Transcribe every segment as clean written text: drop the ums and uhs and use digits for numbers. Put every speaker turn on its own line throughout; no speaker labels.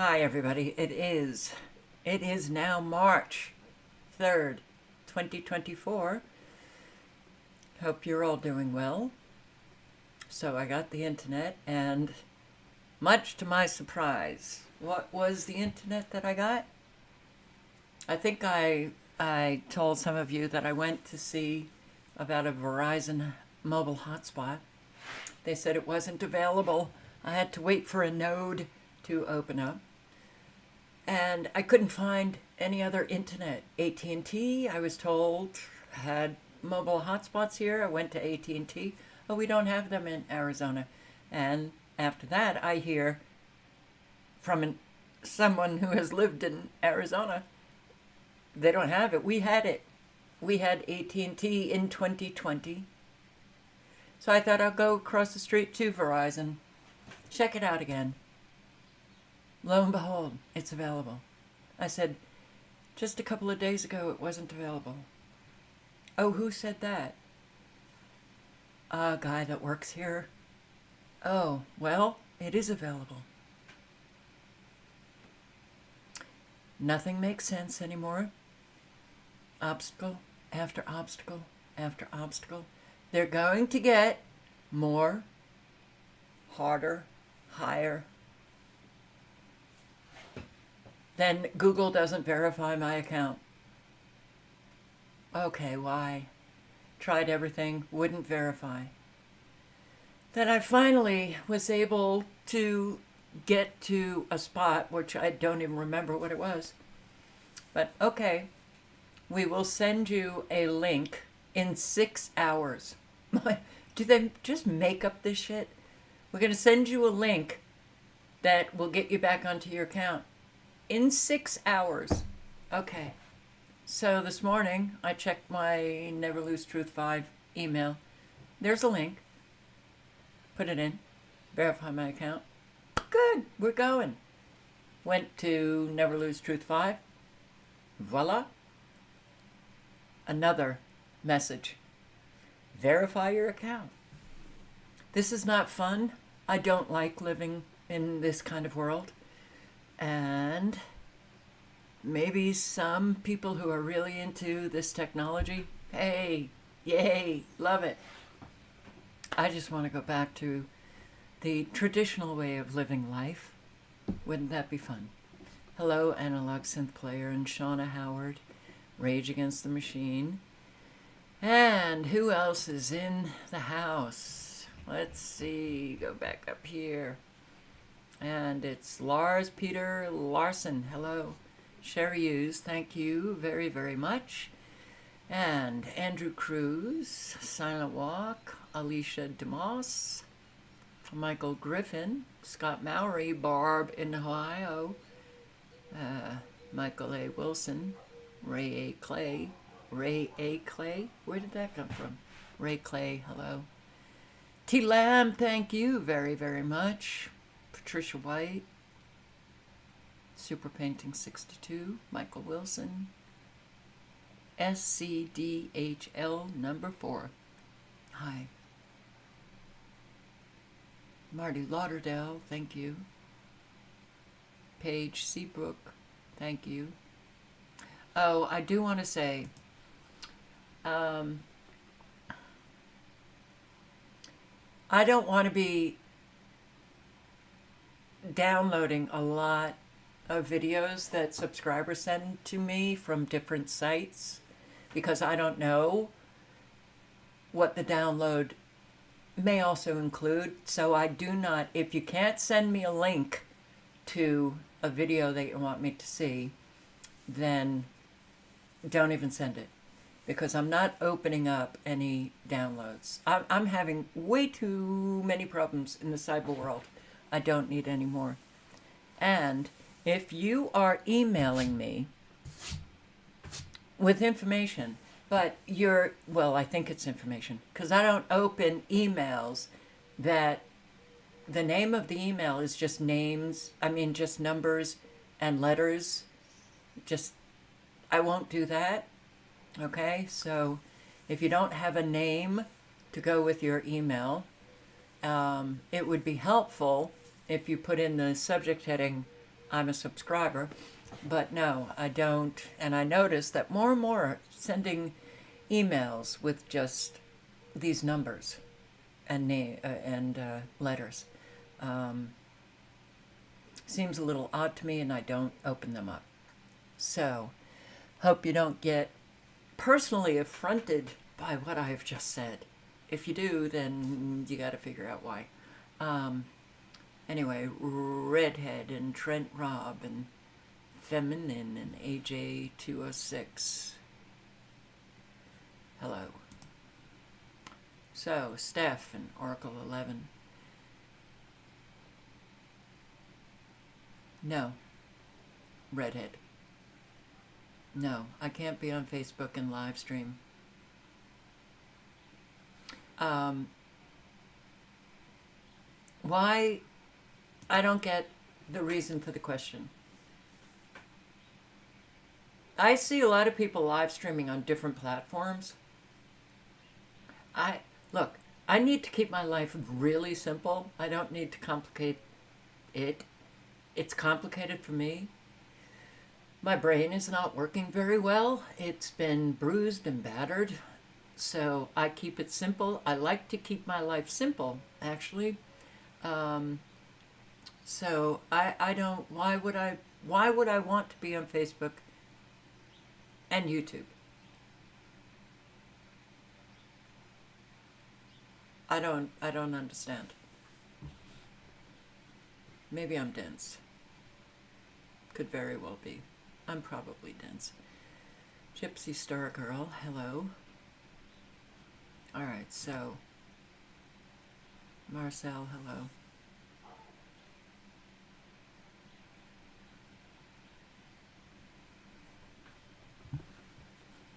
Hi, everybody. It is now March 3rd, 2024. Hope you're all doing well. So I got the internet, and much to my surprise, what was the internet that I got? I think I told some of you that I went to see about a Verizon mobile hotspot. They said it wasn't available. I had to wait for a node to open up. And I couldn't find any other internet. AT&T, I was told, had mobile hotspots here. I went to AT&T. Oh, we don't have them in Arizona. And after that, I hear from someone who has lived in Arizona, they don't have it. We had it. We had AT&T in 2020. So I thought I'll go across the street to Verizon, check it out again. Lo and behold, it's available. I said, just a couple of days ago it wasn't available. Oh, who said that? A guy that works here. Oh, well, it is available. Nothing makes sense anymore. Obstacle after obstacle after obstacle. They're going to get more, harder, higher. Then Google doesn't verify my account. Okay, why? Tried everything, wouldn't verify. Then I finally was able to get to a spot, which I don't even remember what it was. But okay, we will send you a link in 6 hours. Do they just make up this shit? We're going to send you a link that will get you back onto your account in 6 hours. Okay. So this morning, I checked my Never Lose Truth 5 email. There's a link. Put it in. Verify my account. Good. We're going. Went to Never Lose Truth 5. Voila. Another message. Verify your account. This is not fun. I don't like living in this kind of world. And maybe some people who are really into this technology, hey, yay, love it. I just want to go back to the traditional way of living life. Wouldn't that be fun? Hello, Analog Synth Player and Shauna Howard, Rage Against the Machine. And who else is in the house? Let's see, go back up here. And it's Lars Peter Larson. Hello. Sherry Hughes, thank you very, very much. And Andrew Cruz, Silent Walk, Alicia DeMoss, Michael Griffin, Scott Mowry, Barb in Ohio, Michael A. Wilson, Ray A. Clay. Ray A. Clay? Where did that come from? Ray Clay, hello. T. Lamb, thank you very, very much. Patricia White, Super Painting 62, Michael Wilson, SCDHL number 4. Hi. Marty Lauderdale, thank you. Paige Seabrook, thank you. Oh, I do want to say, I don't want to be downloading a lot of videos that subscribers send to me from different sites because I don't know what the download may also include. So I do not, if you can't send me a link to a video that you want me to see, then don't even send it because I'm not opening up any downloads. I'm having way too many problems in the cyber world. I don't need any more. And if you are emailing me with information, but I think it's information, because I don't open emails that the name of the email is just just numbers and letters. I won't do that. Okay? So if you don't have a name to go with your email, it would be helpful if you put in the subject heading I'm a subscriber. But no, I don't. And I notice that more and more are sending emails with just these numbers and letters. Seems a little odd to me, and I don't open them up. So, hope you don't get personally affronted by what I've just said. If you do, then you got to figure out why. Anyway, Redhead and Trent Robb and Feminine and AJ206. Hello. So, Steph and Oracle 11. No. Redhead. No, I can't be on Facebook and live stream. Why? I don't get the reason for the question. I see a lot of people live streaming on different platforms. Look, I need to keep my life really simple. I don't need to complicate it. It's complicated for me. My brain is not working very well. It's been bruised and battered. So I keep it simple. I like to keep my life simple, actually. So I don't, why would I want to be on Facebook and YouTube? I don't understand. Maybe I'm dense. Could very well be. I'm probably dense. Gypsy Star Girl, hello. Alright, so Marcel, hello.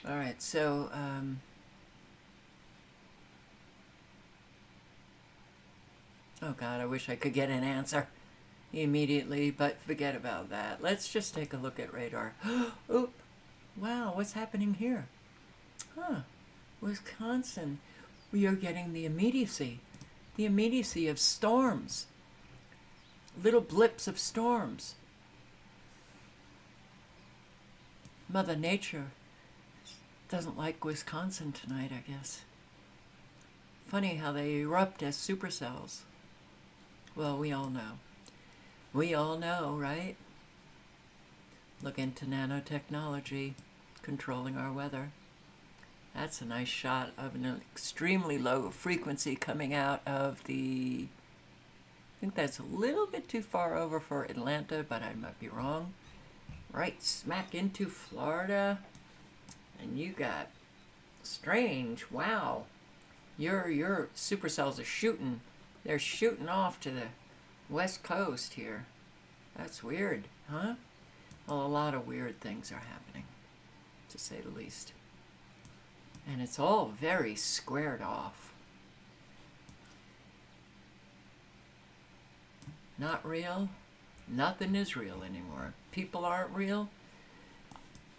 Alright, so oh God, I wish I could get an answer immediately, but forget about that. Let's just take a look at radar. Oop! Wow, what's happening here? Huh. Wisconsin. We are getting the immediacy of storms. Little blips of storms. Mother Nature doesn't like Wisconsin tonight, I guess. Funny how they erupt as supercells. Well, we all know. We all know, right? Look into nanotechnology controlling our weather. That's a nice shot of an extremely low frequency coming out of the... I think that's a little bit too far over for Atlanta, but I might be wrong. Right smack into Florida. And you got strange. Wow. Your supercells are shooting. They're shooting off to the west coast here. That's weird, huh? Well, a lot of weird things are happening, to say the least. And it's all very squared off. Not real. Nothing is real anymore. People aren't real.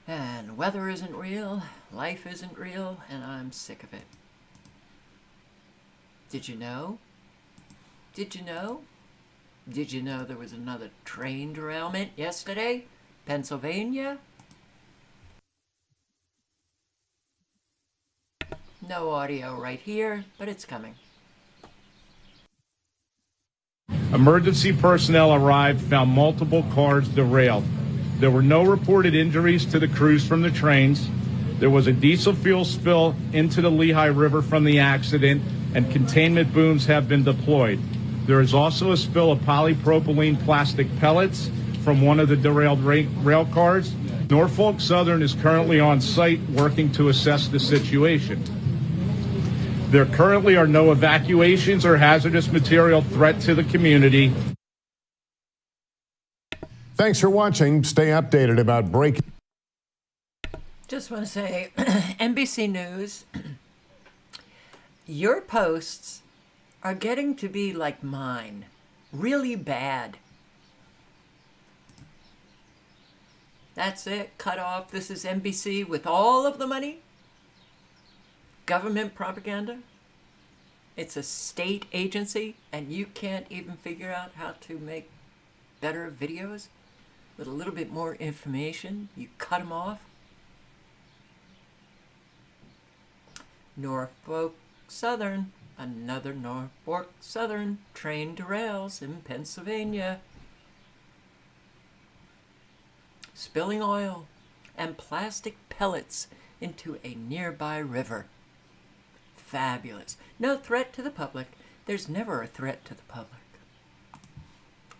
And weather isn't real. Life isn't real. And I'm sick of it. Did you know? Did you know? Did you know there was another train derailment yesterday? Pennsylvania? No audio right here, but it's coming.
Emergency personnel arrived, found multiple cars derailed. There were no reported injuries to the crews from the trains. There was a diesel fuel spill into the Lehigh River from the accident, and containment booms have been deployed. There is also a spill of polypropylene plastic pellets from one of the derailed rail cars. Norfolk Southern is currently on site working to assess the situation. There currently are no evacuations or hazardous material threat to the community.
Thanks for watching. Stay updated about breaking.
Just want to say, NBC News, your posts are getting to be like mine, really bad. That's it, cut off. This is NBC with all of the money. Government propaganda. It's a state agency, and you can't even figure out how to make better videos. with a little bit more information. You cut them off. Norfolk Southern, another Norfolk Southern train derails in Pennsylvania. Spilling oil and plastic pellets into a nearby river. Fabulous. No threat to the public. There's never a threat to the public.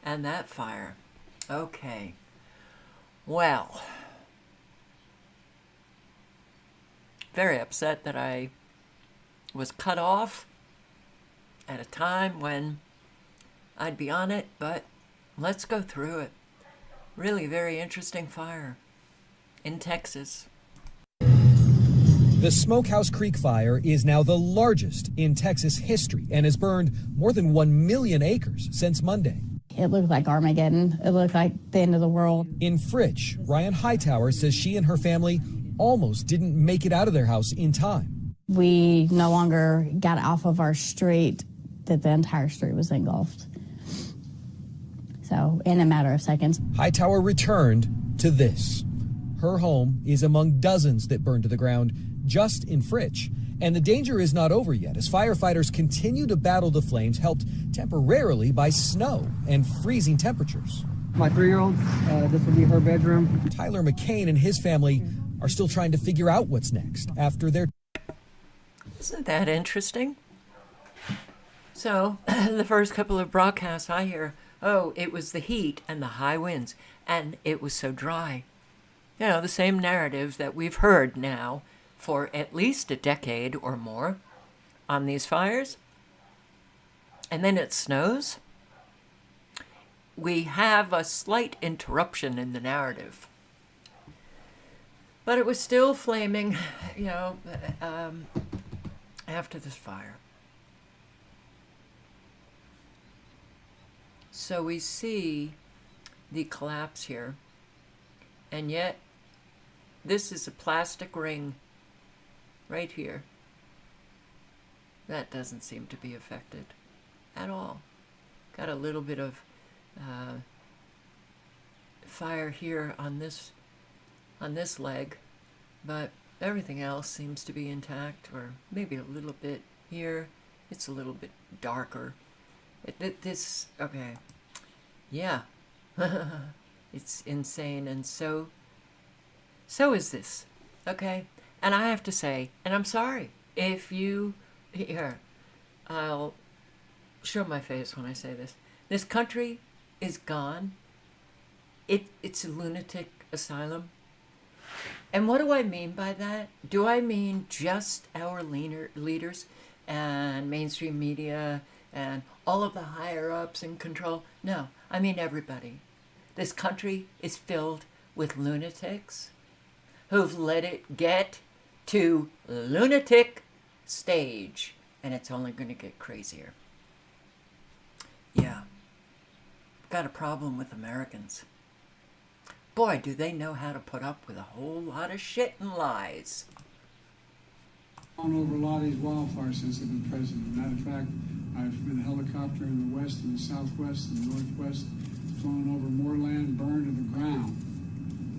And that fire. Okay. Well, very upset that I was cut off at a time when I'd be on it, but let's go through it. Really very interesting fire in Texas.
The Smokehouse Creek fire is now the largest in Texas history and has burned more than 1 million acres since Monday.
It looked like Armageddon. It looked like the end of the world.
In Fritch, Ryan Hightower says she and her family almost didn't make it out of their house in time.
We no longer got off of our street, that the entire street was engulfed. So, in a matter of seconds.
Hightower returned to this. Her home is among dozens that burned to the ground just in Fritch. And the danger is not over yet as firefighters continue to battle the flames, helped temporarily by snow and freezing temperatures.
My 3-year-old, this will be her bedroom.
Tyler McCain and his family are still trying to figure out what's next after their...
Isn't that interesting? So, the first couple of broadcasts I hear, oh, it was the heat and the high winds, and it was so dry. You know, the same narrative that we've heard now for at least a decade or more on these fires. And then it snows. We have a slight interruption in the narrative. But it was still flaming, you know, after this fire. So we see the collapse here. And yet, this is a plastic ring right here. That doesn't seem to be affected at all. Got a little bit of fire here on this leg, but everything else seems to be intact, or maybe a little bit here. It's a little bit darker. Okay. Yeah. It's insane, and so is this. Okay? And I have to say, and I'm sorry, if you... Here, I'll show my face when I say this. This country is gone. It's a lunatic asylum. And what do I mean by that? Do I mean just our leaders and mainstream media and all of the higher-ups in control? No, I mean everybody. This country is filled with lunatics who've let it get to lunatic stage, and it's only going to get crazier. Yeah, got a problem with Americans. Boy, do they know how to put up with a whole lot of shit and lies.
On over a lot of these wildfires since I've been president. Matter of fact, I've been a helicopter in the west and the southwest and the northwest, flown over more land burned to the ground,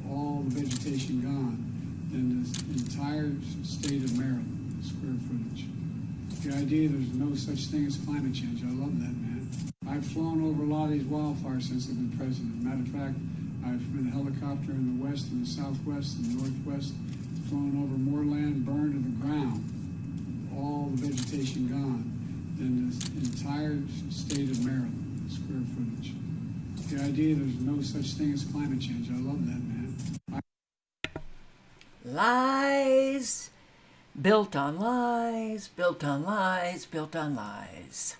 all the vegetation gone, than the entire state of Maryland, square footage. The idea there's no such thing as climate change, I love that, man. I've flown over a lot of these wildfires since I've been president. Matter of fact, I've been a helicopter in the west and the southwest and the northwest, flown over more land burned to the ground, all the vegetation gone, than the entire state of Maryland, square footage. The idea there's no such thing as climate change, I love that, man.
Lies, built on lies, built on lies, built on lies.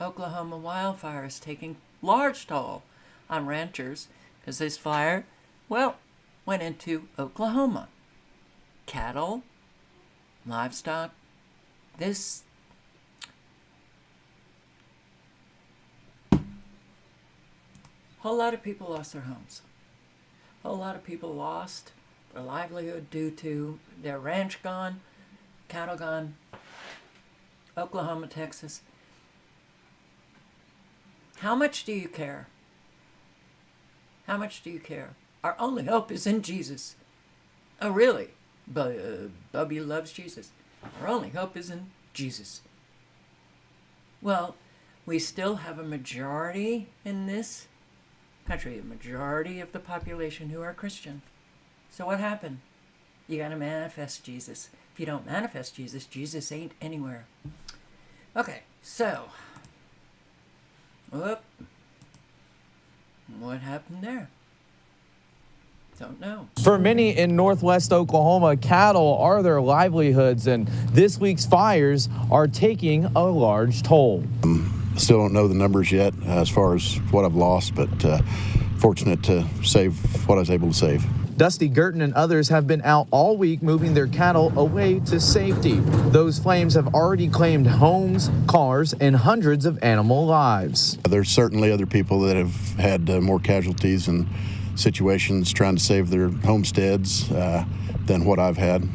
Oklahoma wildfires taking large toll on ranchers because this fire, well, went into Oklahoma. Cattle, livestock, this whole lot of people lost their homes. A whole lot of people lost their livelihood due to their ranch gone, cattle gone, Oklahoma, Texas. How much do you care? How much do you care? Our only hope is in Jesus. Oh, really? Bubby loves Jesus. Our only hope is in Jesus. Well, we still have a majority in this country, a majority of the population who are Christian. So what happened? You got to manifest Jesus. If you don't manifest Jesus, Jesus ain't anywhere. Okay, so, whoop. What happened there? Don't know.
For many in northwest Oklahoma, cattle are their livelihoods, and this week's fires are taking a large toll.
Still don't know the numbers yet as far as what I've lost, but fortunate to save what I was able to save.
Dusty Girton and others have been out all week moving their cattle away to safety. Those flames have already claimed homes, cars, and hundreds of animal lives.
There's certainly other people that have had more casualties and situations trying to save their homesteads than what I've had.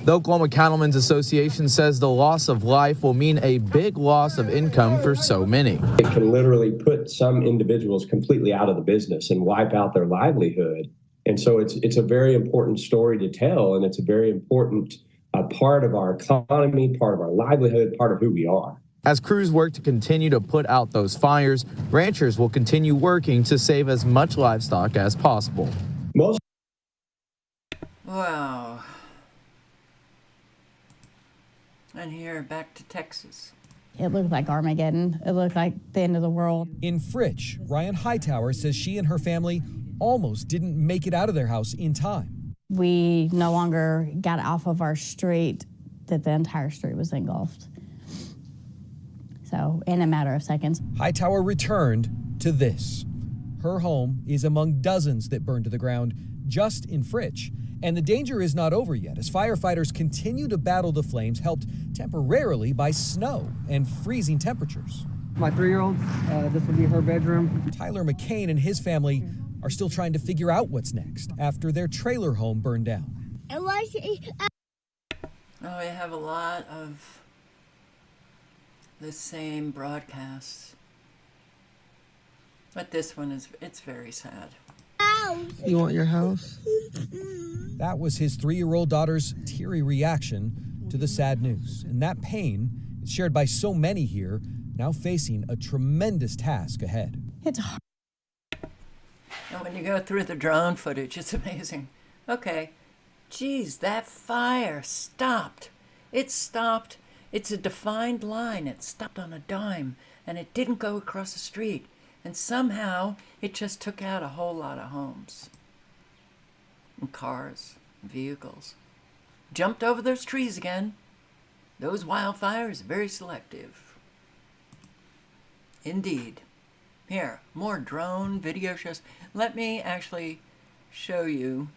The Oklahoma Cattlemen's Association says the loss of life will mean a big loss of income for so many.
It can literally put some individuals completely out of the business and wipe out their livelihood. And so it's a very important story to tell, and it's a very important part of our economy, part of our livelihood, part of who we are.
As crews work to continue to put out those fires, ranchers will continue working to save as much livestock as possible.
Wow. And here, back to Texas.
It looked like Armageddon. It looked like the end of the world.
In Fritch, Ryan Hightower says she and her family almost didn't make it out of their house in time.
We no longer got off of our street, that the entire street was engulfed. So, in a matter of seconds.
Hightower returned to this. Her home is among dozens that burned to the ground just in Fritch. And the danger is not over yet as firefighters continue to battle the flames, helped temporarily by snow and freezing temperatures.
My 3-year-old, this would be her bedroom.
Tyler McCain and his family are still trying to figure out what's next after their trailer home burned down.
Oh, we have a lot of the same broadcasts. But this one it's very sad.
You want your house?
That was his 3-year-old daughter's teary reaction to the sad news. And that pain is shared by so many here, now facing a tremendous task ahead.
It's hard.
And when you go through the drone footage, it's amazing. Okay, geez, that fire stopped. It stopped. It's a defined line. It stopped on a dime, and it didn't go across the street. And somehow, it just took out a whole lot of homes. And cars, and vehicles. Jumped over those trees again. Those wildfires are very selective. Indeed. Here, more drone video shows. Let me actually show you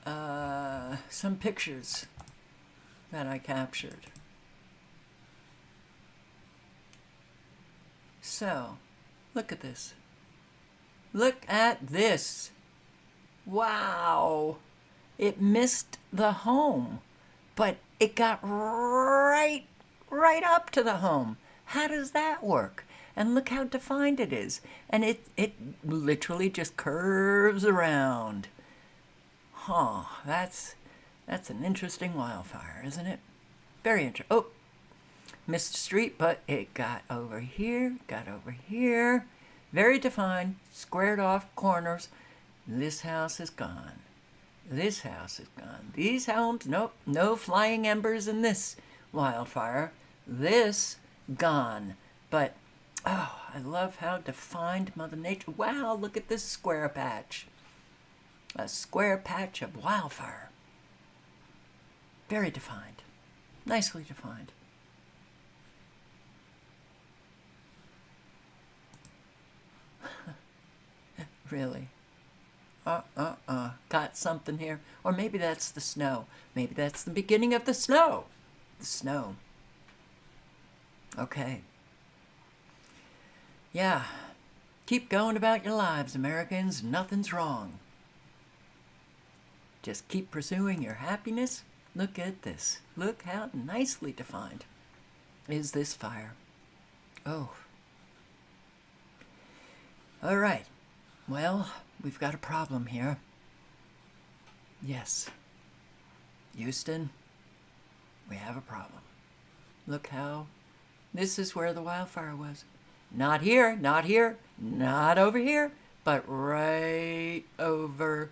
some pictures that I captured. So, look at this. Look at this. Wow. It missed the home, but it got right up to the home. How does that work? And look how defined it is. And it literally just curves around. Huh, that's an interesting wildfire, isn't it? Very interesting. Oh, missed street, but it got over here, Very defined, squared off corners. This house is gone. This house is gone. These homes, nope, no flying embers in this wildfire. This, gone. But, oh, I love how defined Mother Nature. Wow, look at this square patch. A square patch of wildfire. Very defined. Nicely defined. Really. Got something here. Or maybe that's the snow. Maybe that's the beginning of the snow. The snow. Okay. Yeah. Keep going about your lives, Americans. Nothing's wrong. Just keep pursuing your happiness. Look at this. Look how nicely defined is this fire. Oh. All right. Well, we've got a problem here. Yes. Houston, we have a problem. Look how, this is where the wildfire was. Not here, not here, not over here, but right over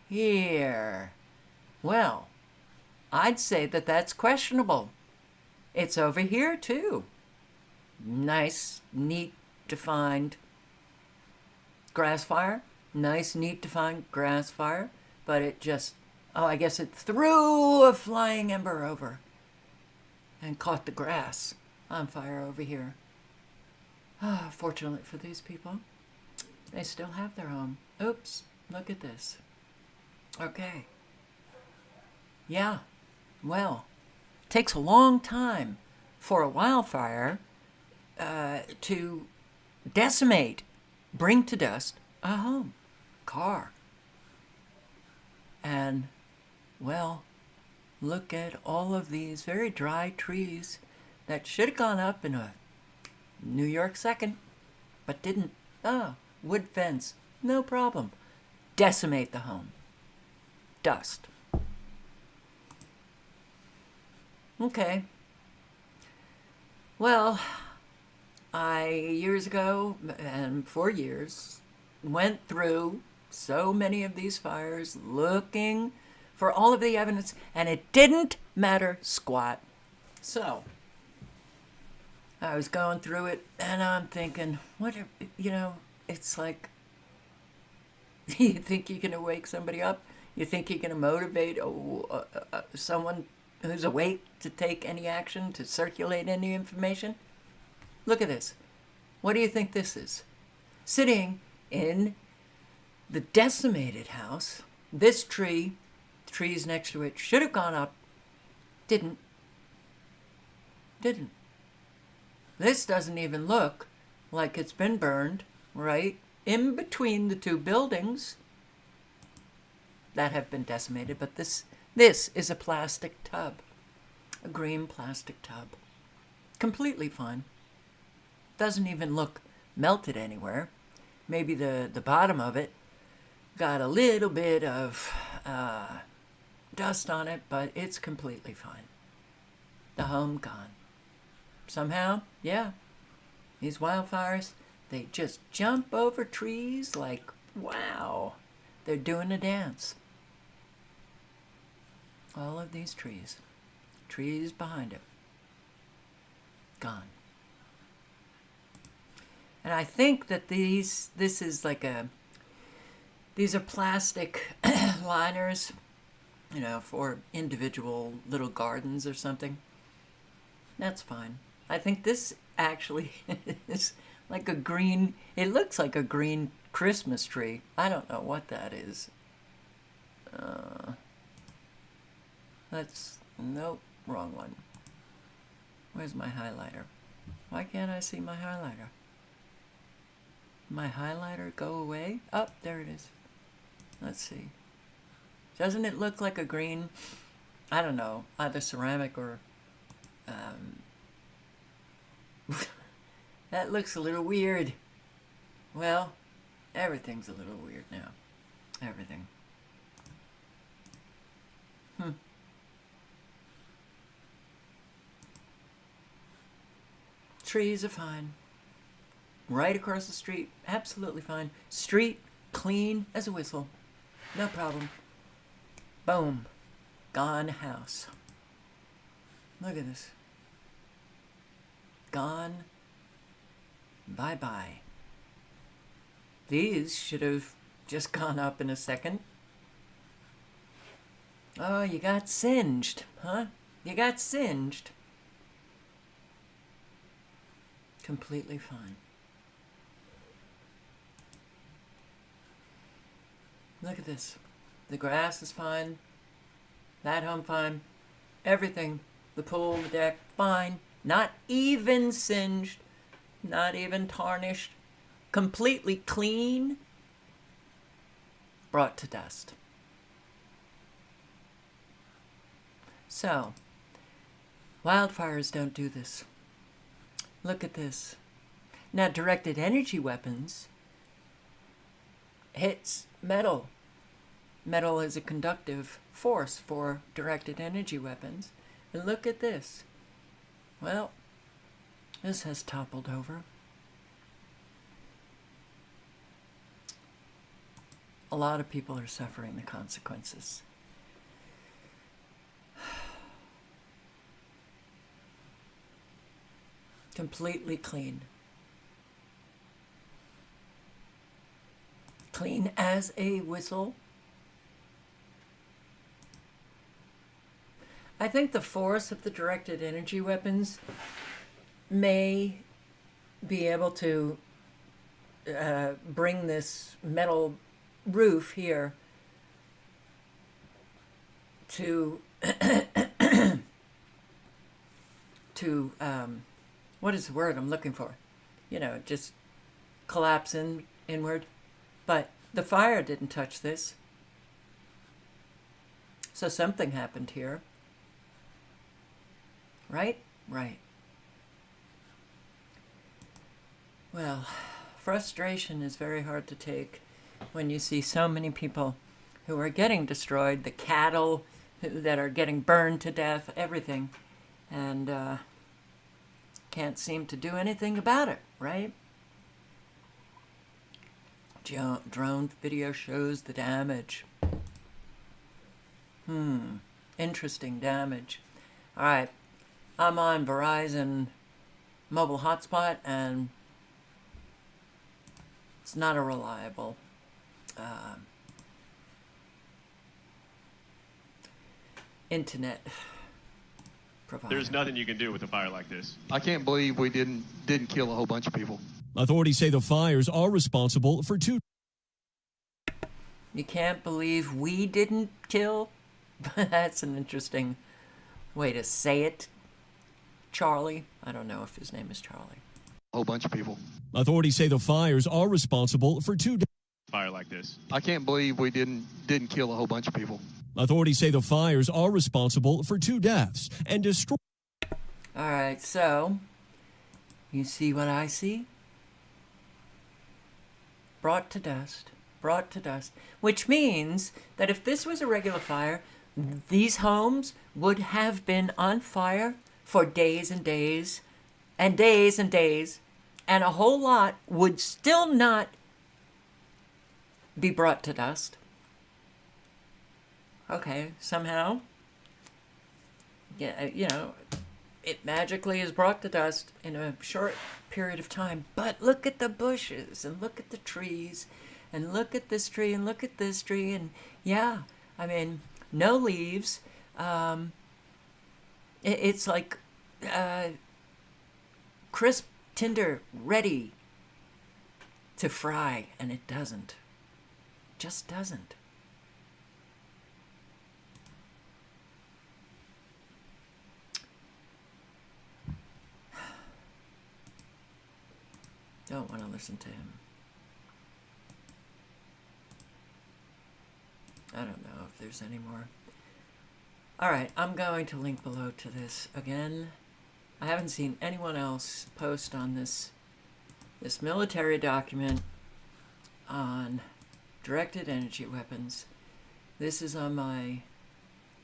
here. Well, I'd say that that's questionable. It's over here too. Nice, neat, defined grass fire. Nice, neat, defined grass fire. But it just, oh, I guess it threw a flying ember over and caught the grass on fire over here. Ah, fortunately for these people, they still have their home. Oops, look at this. Okay. Yeah, well, it takes a long time for a wildfire to decimate, bring to dust a home, car. And, well, look at all of these very dry trees that should have gone up in a New York second, but didn't. Oh, wood fence, no problem. Decimate the home. Dust. Okay. Well, I, years ago, and for years, went through so many of these fires looking for all of the evidence, and it didn't matter squat. So, I was going through it, and I'm thinking, what, it's like, you think you can wake somebody up? You think you can motivate someone who's awake to take any action, to circulate any information? Look at this. What do you think this is? Sitting in the decimated house, this tree, trees next to it, should have gone up, didn't. This doesn't even look like it's been burned, right? In between the two buildings that have been decimated, but this is a plastic tub, a green plastic tub. Completely fine. Doesn't even look melted anywhere. Maybe the bottom of it got a little bit of dust on it, but it's completely fine. The home gone. Somehow, yeah, these wildfires, they just jump over trees like, wow, they're doing a dance. All of these trees behind it, gone. And I think that this is like these are plastic liners, for individual little gardens or something. That's fine. I think this actually is like a green, it looks like a green Christmas tree. I don't know what that is. Nope, wrong one. Where's my highlighter? Why can't I see my highlighter? My highlighter go away? Oh, there it is. Let's see. Doesn't it look like a green, I don't know, either ceramic or, that looks a little weird. Well, everything's a little weird now. Everything. Trees are fine. Right across the street, absolutely fine. Street, clean as a whistle. No problem. Boom. Gone house. Look at this. Gone. Bye-bye. These should have just gone up in a second. Oh, you got singed, huh? You got singed. Completely fine. Look at this. The grass is fine. That home fine. Everything. The pool, the deck, fine. Not even singed. Not even tarnished. Completely clean. Brought to dust. So, wildfires don't do this. Look at this. Now, directed energy weapons hits metal. Metal is a conductive force for directed energy weapons. And look at this. Well, this has toppled over. A lot of people are suffering the consequences. Completely clean. Clean as a whistle. I think the force of the directed energy weapons may be able to bring this metal roof here to what is the word I'm looking for? You know, just collapse inward. But the fire didn't touch this. So something happened here. Right? Right. Well, frustration is very hard to take when you see so many people who are getting destroyed, the cattle that are getting burned to death, everything, and can't seem to do anything about it, right? Drone video shows the damage. Interesting damage. All right, I'm on Verizon mobile hotspot, and it's not a reliable internet provider.
There's nothing you can do with a fire like this.
I can't believe we didn't kill a whole bunch of people.
Authorities say the fires are responsible for 2.
You can't believe we didn't kill? That's an interesting way to say it. Charlie. I don't know if his name is Charlie.
A whole bunch of people.
Authorities say the fires are responsible for 2.
Fire like this.
I can't believe we didn't kill a whole bunch of people.
Authorities say the fires are responsible for 2 deaths and destroy.
All right, so you see what I see? Brought to dust, which means that if this was a regular fire, these homes would have been on fire for days and days and days and days, and a whole lot would still not be brought to dust. Okay, somehow, yeah, you know, it magically is brought to dust in a short period of time. But look at the bushes, and look at the trees, and look at this tree, and look at this tree, and yeah, I mean, no leaves. It's like crisp tinder, ready to fry, and it doesn't. Just doesn't. Don't want to listen to him. I don't know if there's any more. All right, I'm going to link below to this again. I haven't seen anyone else post on this military document on directed energy weapons. This is on my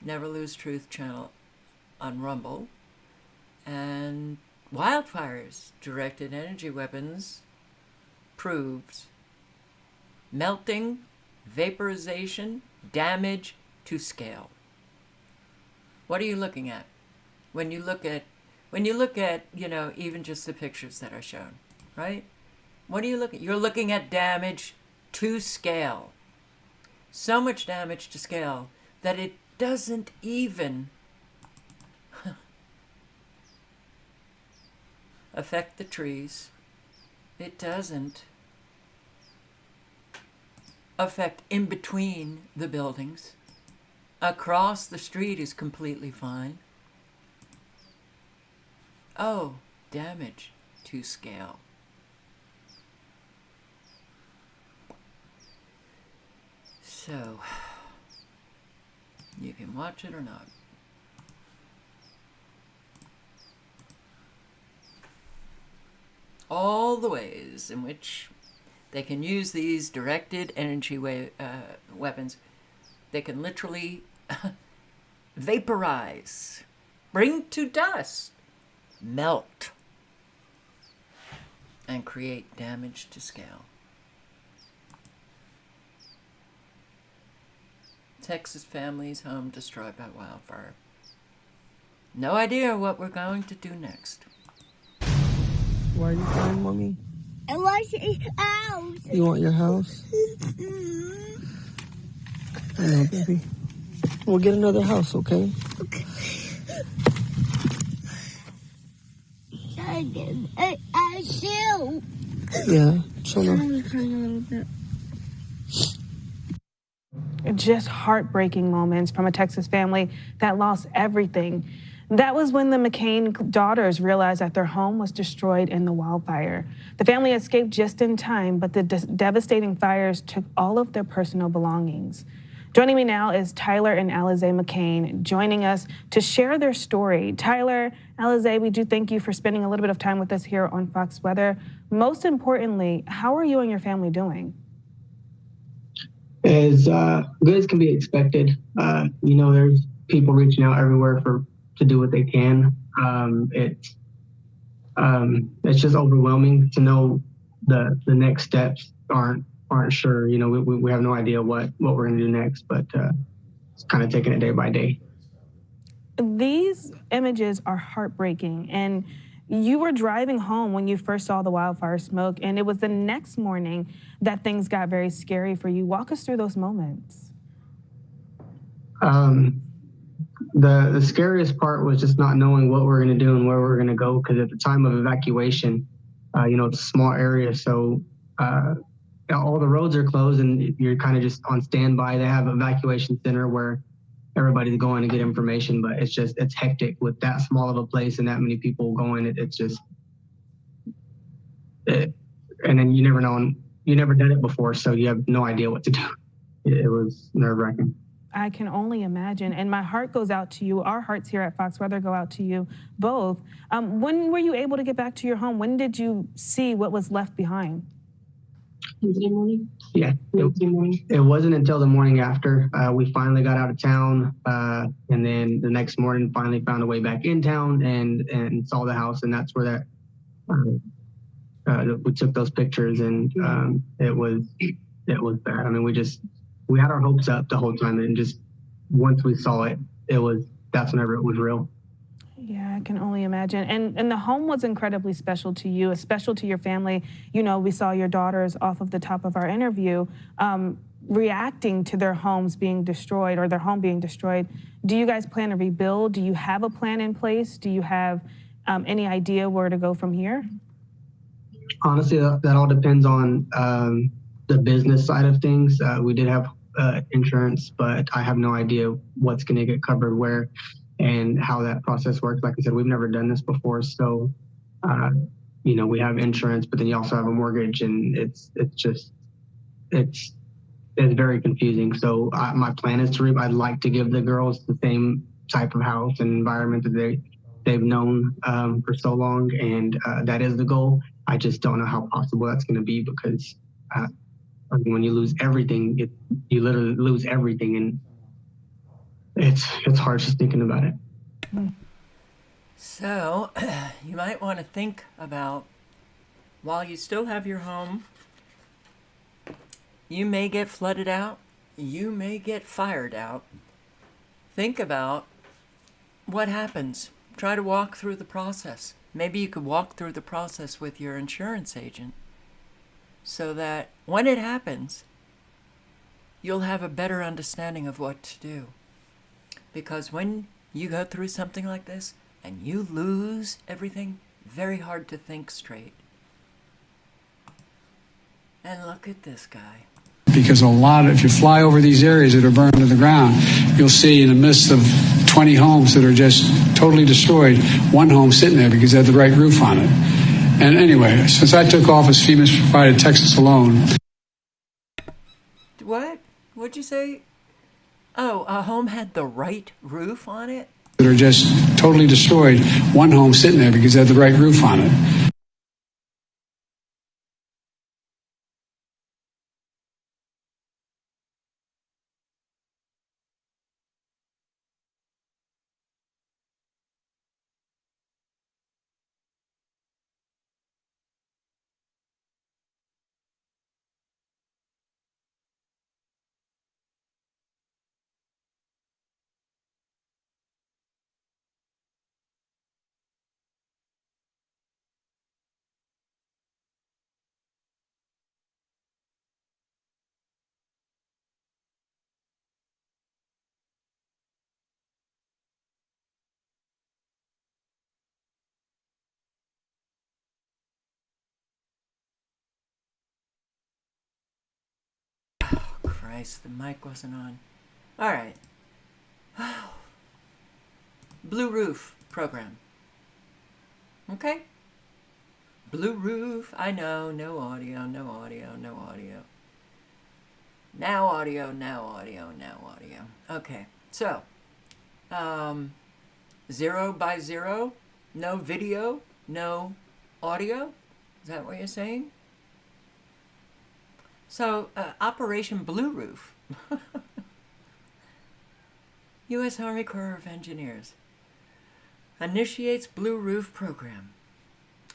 Never Lose Truth channel on Rumble. And wildfires, directed energy weapons, proves melting, vaporization, damage to scale. What are you looking at? When you look at, you know, even just the pictures that are shown, right? What are you looking at? You're looking at damage to scale. So much damage to scale that it doesn't even affect the trees. It doesn't affect in between the buildings. Across the street is completely fine. Oh, damage to scale. So, you can watch it or not. All the ways in which They can use these directed energy weapons. They can literally vaporize, bring to dust, melt, and create damage to scale. Texas family's home destroyed by wildfire. No idea what we're going to do next.
Why are you crying, Mommy?
I want your house.
You want your house? I know, baby. We'll get another house, okay?
Okay. I chill.
Yeah, chill.
I'm crying a little bit.
Just heartbreaking moments from a Texas family that lost everything. That was when the McCain daughters realized that their home was destroyed in the wildfire. The family escaped just in time, but the devastating fires took all of their personal belongings. Joining me now is Tyler and Alize McCain, joining us to share their story. Tyler, Alize, we do thank you for spending a little bit of time with us here on Fox Weather. Most importantly, how are you and your family doing?
As good as can be expected. There's people reaching out everywhere to do what they can. It's just overwhelming to know the next steps aren't sure. We have no idea what we're going to do next, but it's kind of taking it day by day.
These images are heartbreaking, and you were driving home when you first saw the wildfire smoke, and it was the next morning that things got very scary for you. Walk us through those moments.
The scariest part was just not knowing what we're going to do and where we're going to go, because at the time of evacuation, it's a small area, so all the roads are closed and you're kind of just on standby. They have an evacuation center where everybody's going to get information, but it's hectic with that small of a place and that many people going. And then you never know, you never done it before, so you have no idea what to do. It was nerve-wracking.
I can only imagine, and my heart goes out to you. Our hearts here at Fox Weather go out to you both. When were you able to get back to your home? When did you see what was left behind?
Wednesday morning? Yeah, it wasn't until the morning after. We finally got out of town, and then the next morning finally found a way back in town and saw the house, and that's where we took those pictures, and it was bad. I mean, we had our hopes up the whole time, and just once we saw it, that's whenever it was real.
Yeah, I can only imagine. And the home was incredibly special to you, special to your family. We saw your daughters off of the top of our interview reacting to their homes being destroyed, or their home being destroyed. Do you guys plan to rebuild? Do you have a plan in place? Do you have any idea where to go from here?
Honestly, that all depends on the business side of things. We did have insurance, but I have no idea what's going to get covered where and how that process works. Like I said, we've never done this before, so we have insurance, but then you also have a mortgage, and it's very confusing. So my plan is I'd like to give the girls the same type of house and environment that they've known for so long, and that is the goal. I just don't know how possible that's going to be, because when you lose everything, you literally lose everything, and it's hard just thinking about it.
So you might want to think about, while you still have your home, you may get flooded out, you may get fired out. Think about what happens. Try to walk through the process. Maybe you could walk through the process with your insurance agent, so that when it happens, you'll have a better understanding of what to do. Because when you go through something like this and you lose everything, very hard to think straight. And look at this guy.
Because if you fly over these areas that are burned to the ground, you'll see in the midst of 20 homes that are just totally destroyed, one home sitting there because it had the right roof on it. And anyway, since I took office, FEMA's provided Texas alone.
What? What'd you say? Oh, a home had the right roof on it?
That are just totally destroyed, one home sitting there because it had the right roof on it.
Christ, the mic wasn't on. All right. Blue Roof program. Okay? Blue Roof. I know, no audio, no audio, no audio. Now audio, now audio, now audio. Okay, so 0 by 0, no video, no audio. Is that what you're saying? So Operation Blue Roof. U.S. Army Corps of Engineers initiates Blue Roof program.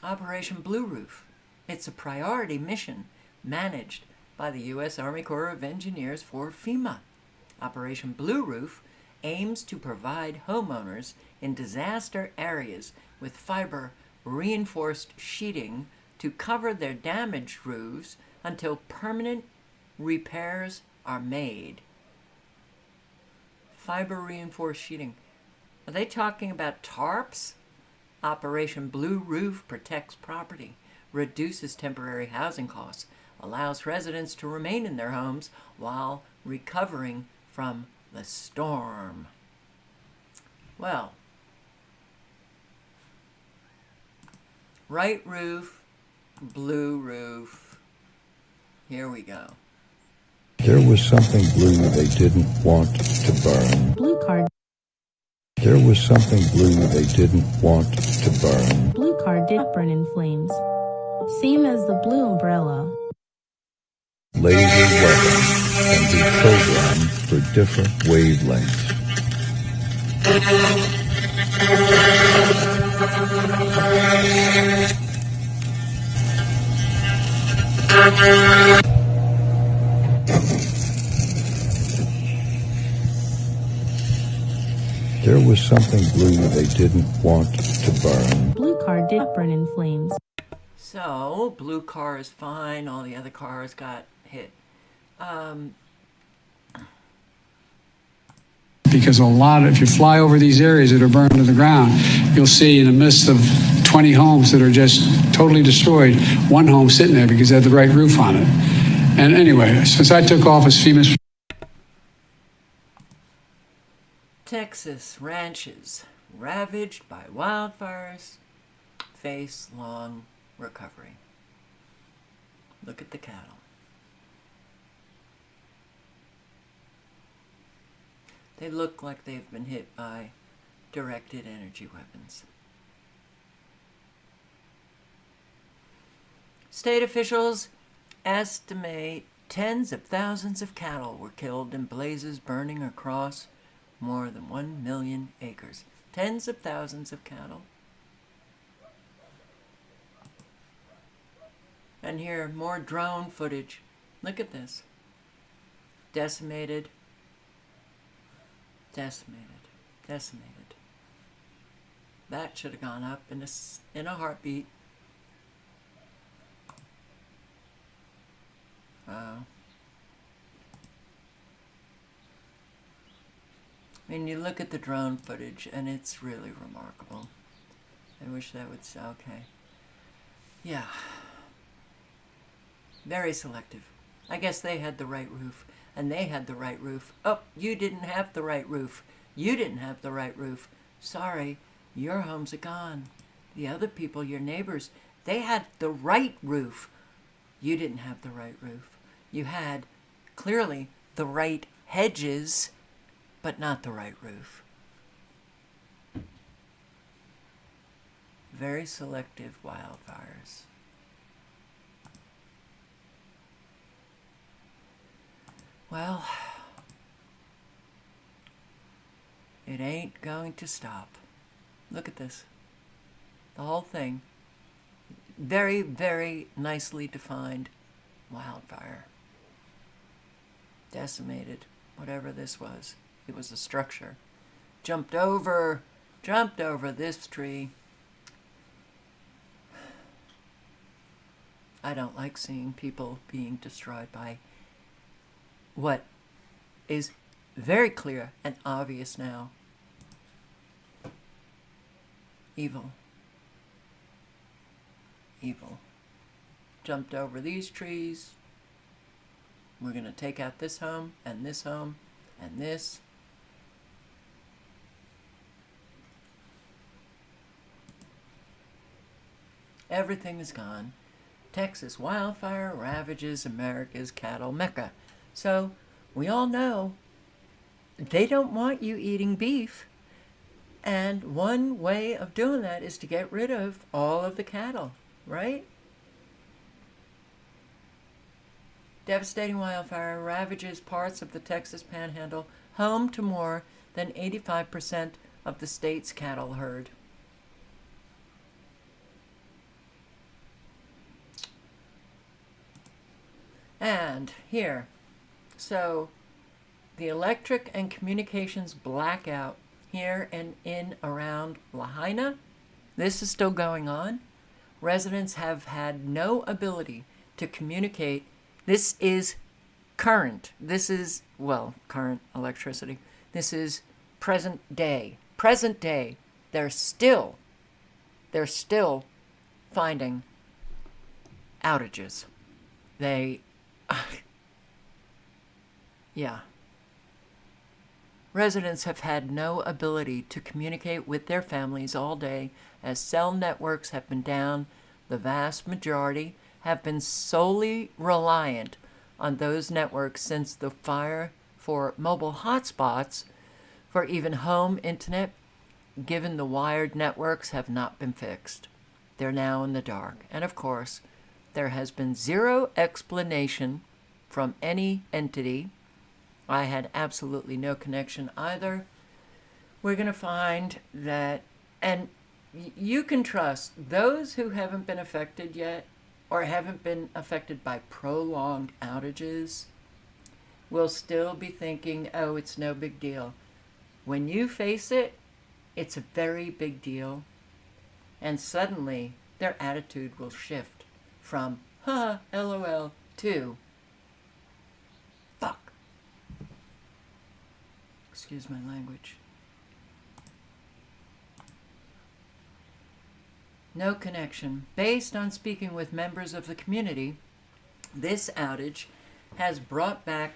Operation Blue Roof. It's a priority mission managed by the U.S. Army Corps of Engineers for FEMA. Operation Blue Roof aims to provide homeowners in disaster areas with fiber reinforced sheeting to cover their damaged roofs until permanent repairs are made. Fiber reinforced sheeting. Are they talking about tarps? Operation Blue Roof protects property, reduces temporary housing costs, allows residents to remain in their homes while recovering from the storm. Well, right roof, blue roof. Here we go.
There was something blue they didn't want to burn.
Blue card.
There was something blue they didn't want to burn.
Blue card did burn in flames. Same as the blue umbrella.
Laser weapon can be programmed for different wavelengths. There was something blue they didn't want to burn.
Blue car did burn in flames.
So, blue car is fine, all the other cars got hit.
Because if you fly over these areas that are burned to the ground, you'll see in the midst of 20 homes that are just totally destroyed, one home sitting there because it had the right roof on it. And anyway, since I took office, FEMA's...
Texas ranches ravaged by wildfires face long recovery. Look at the cattle. They look like they've been hit by directed energy weapons. State officials estimate tens of thousands of cattle were killed in blazes burning across more than 1 million acres. Tens of thousands of cattle. And here, more drone footage. Look at this. Decimated. Decimated. Decimated. That should have gone up in a heartbeat. Wow. I mean, you look at the drone footage, and it's really remarkable. I wish that would say, okay. Yeah. Very selective. I guess they had the right roof, and they had the right roof. Oh, you didn't have the right roof. You didn't have the right roof. Sorry, your homes are gone. The other people, your neighbors, they had the right roof. You didn't have the right roof. You had, clearly, the right hedges, but not the right roof. Very selective wildfires. Well, it ain't going to stop. Look at this. The whole thing. Very, very nicely defined wildfire. Decimated, whatever this was. It was a structure. Jumped over this tree. I don't like seeing people being destroyed by what is very clear and obvious now. Evil. Evil. Jumped over these trees. We're going to take out this home and this home and this. Everything is gone. Texas wildfire ravages America's cattle mecca. So we all know they don't want you eating beef. And one way of doing that is to get rid of all of the cattle, right? Devastating wildfire ravages parts of the Texas Panhandle, home to more than 85% of the state's cattle herd. And here, so the electric and communications blackout here and in around Lahaina, this is still going on. Residents have had no ability to communicate. This is current. This is, well, current electricity. This is present day. Present day. They're still finding outages. Yeah. Residents have had no ability to communicate with their families all day as cell networks have been down. The vast majority have been solely reliant on those networks since the fire for mobile hotspots for even home internet, given the wired networks have not been fixed. They're now in the dark. And of course, there has been zero explanation from any entity. I had absolutely no connection either. We're going to find that, and you can trust those who haven't been affected yet or haven't been affected by prolonged outages will still be thinking, oh, it's no big deal. When you face it, it's a very big deal. And suddenly their attitude will shift from, ha, LOL, to, fuck. Excuse my language. No connection. Based on speaking with members of the community, this outage has brought back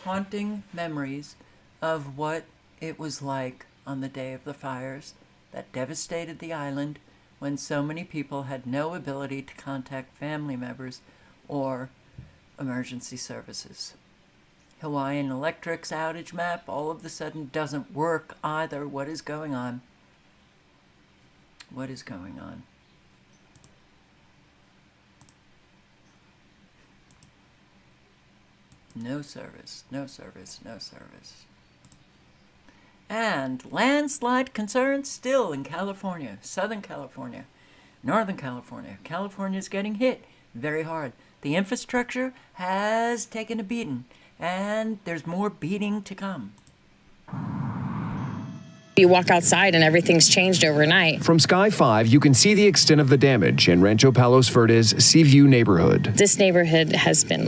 haunting memories of what it was like on the day of the fires that devastated the island when so many people had no ability to contact family members or emergency services. Hawaiian Electric's outage map all of a sudden doesn't work either. What is going on? What is going on? No service, no service, no service. And landslide concerns still in California, Southern California, Northern California. California's getting hit very hard. The infrastructure has taken a beating, and there's more beating to come.
You walk outside and everything's changed overnight.
From Sky 5, you can see the extent of the damage in Rancho Palos Verdes' Seaview neighborhood.
This neighborhood has been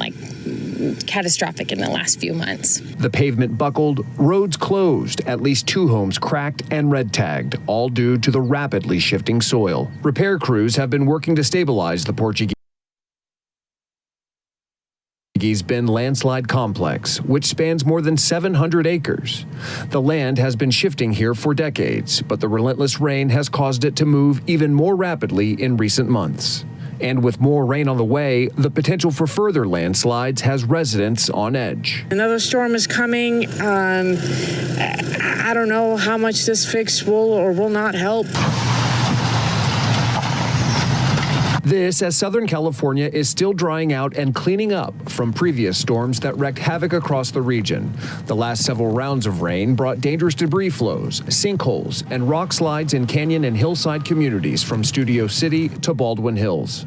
catastrophic in the last few months.
The pavement buckled, roads closed, at least 2 homes cracked and red tagged, all due to the rapidly shifting soil. Repair crews have been working to stabilize the Portuguese Bend landslide complex, which spans more than 700 acres. The land has been shifting here for decades, but the relentless rain has caused it to move even more rapidly in recent months. And with more rain on the way, the potential for further landslides has residents on edge.
Another storm is coming. I don't know how much this fix will or will not help.
This as Southern California is still drying out and cleaning up from previous storms that wreaked havoc across the region. The last several rounds of rain brought dangerous debris flows, sinkholes, and rock slides in canyon and hillside communities from Studio City to Baldwin Hills.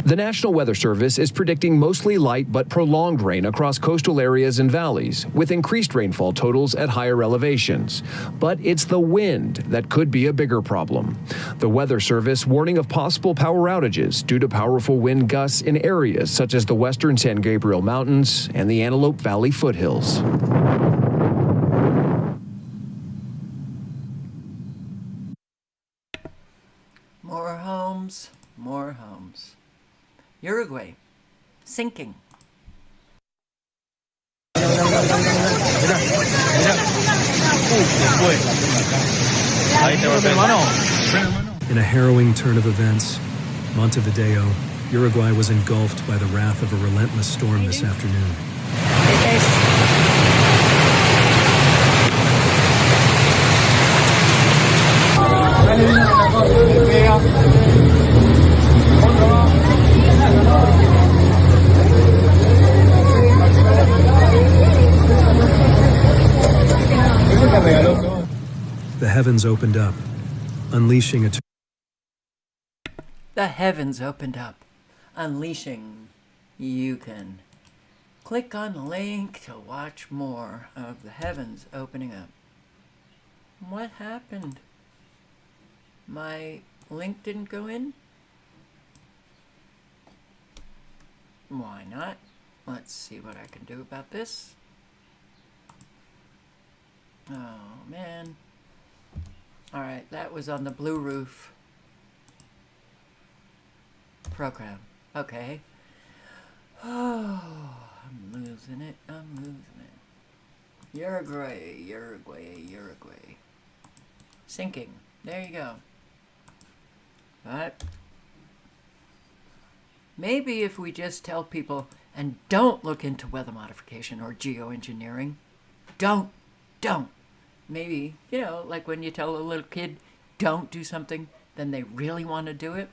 The National Weather Service is predicting mostly light but prolonged rain across coastal areas and valleys, with increased rainfall totals at higher elevations. But it's the wind that could be a bigger problem. The Weather Service warning of possible power outages due to powerful wind gusts in areas such as the western San Gabriel Mountains and the Antelope Valley foothills.
More homes, more homes. Uruguay, sinking.
In a harrowing turn of events, Montevideo, Uruguay was engulfed by the wrath of a relentless storm this afternoon. The heavens opened up, unleashing a
The heavens opened up, unleashing. You can click on the link to watch more of the heavens opening up. What happened? My link didn't go in? Why not? Let's see what I can do about this. Oh, man. Alright, that was on the Blue Roof program. Okay. Oh, I'm losing it. I'm losing it. Uruguay, Uruguay, Uruguay. Sinking. There you go. But maybe if we just tell people, and don't look into weather modification or geoengineering. Don't. Maybe, you know, like when you tell a little kid, don't do something, then they really want to do it.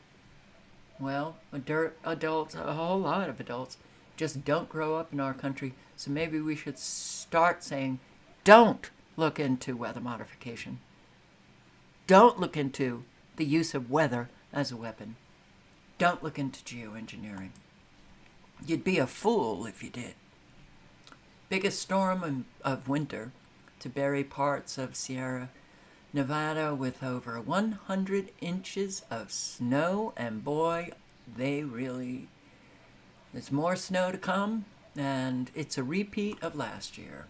Well, adults, a whole lot of adults, just don't grow up in our country. So maybe we should start saying, don't look into weather modification. Don't look into the use of weather as a weapon. Don't look into geoengineering. You'd be a fool if you did. Biggest storm of winter to bury parts of Sierra Nevada with over 100 inches of snow, and boy, there's more snow to come, and it's a repeat of last year,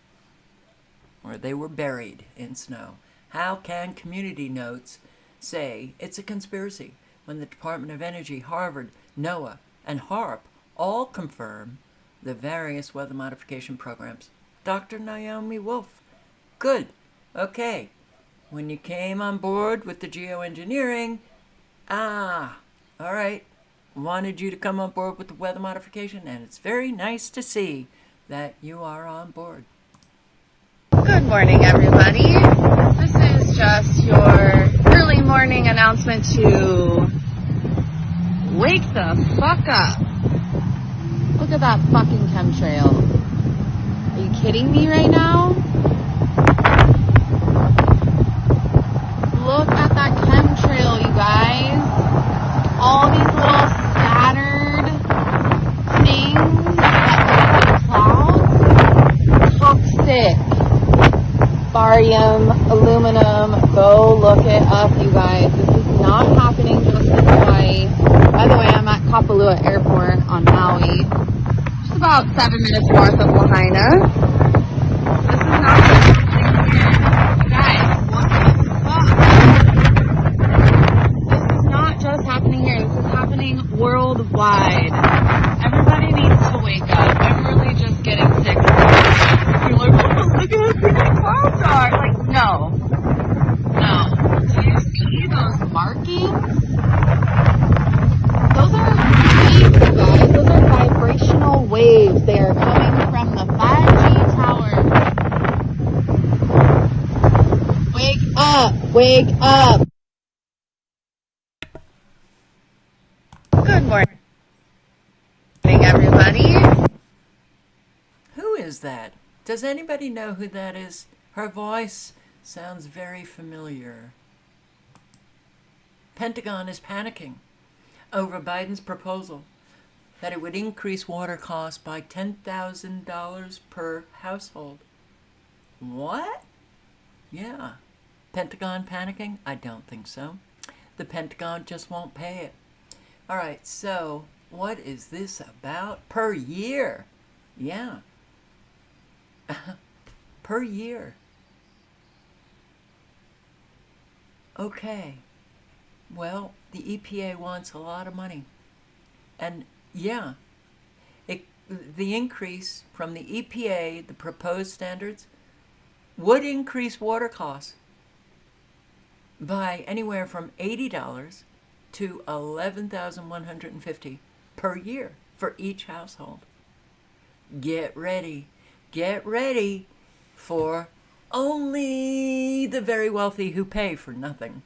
where they were buried in snow. How can Community Notes say it's a conspiracy when the Department of Energy, Harvard, NOAA, and HAARP all confirm the various weather modification programs? Dr. Naomi Wolf. Good. Okay. When you came on board with the geoengineering, all right, wanted you to come on board with the weather modification, and it's very nice to see that you are on board.
Good morning, everybody. This is just your early morning announcement to wake the fuck up. Look at that fucking chemtrail. Are you kidding me right now? Look at that chemtrail, you guys. All these little scattered things that look like clouds. Toxic. Barium, aluminum. Go look it up, you guys. This is not happening just in Hawaii. By the way, I'm at Kapalua Airport on Maui. Just about 7 minutes north of Lahaina. This is not just happening here. Guys, what the fuck? This is not just happening here. This is happening worldwide. Everybody needs to wake up. I'm really just getting sick of it. You're like, oh, look at how big the clouds are. Like, no. Do you see those markings? Those are waves, you guys. Those are vibrational waves. They are coming from the 5G tower. Wake up! Wake up! Good morning, everybody.
Who is that? Does anybody know who that is? Her voice sounds very familiar. Pentagon is panicking over Biden's proposal that it would increase water costs by $10,000 per household. What? Yeah. Pentagon panicking? I don't think so. The Pentagon just won't pay it. All right, so what is this about? Per year. Yeah. Per year. Okay. Well, the EPA wants a lot of money. And yeah, the increase from the EPA, the proposed standards, would increase water costs by anywhere from $80 to $11,150 per year for each household. Get ready for only the very wealthy who pay for nothing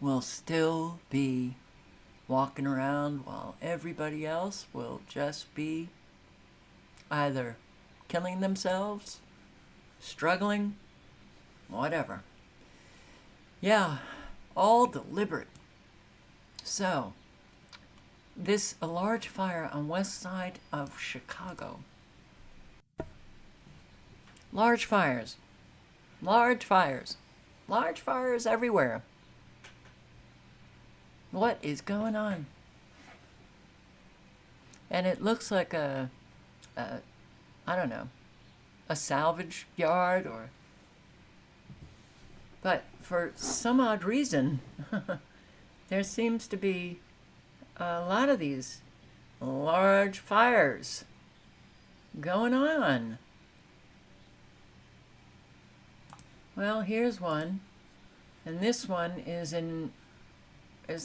will still be walking around while everybody else will just be either killing themselves, struggling, whatever. Yeah, all deliberate. So, a large fire on west side of Chicago. Large fires everywhere. What is going on? And it looks like I don't know, a salvage yard but for some odd reason, there seems to be a lot of these large fires going on. Well, here's one, and this one is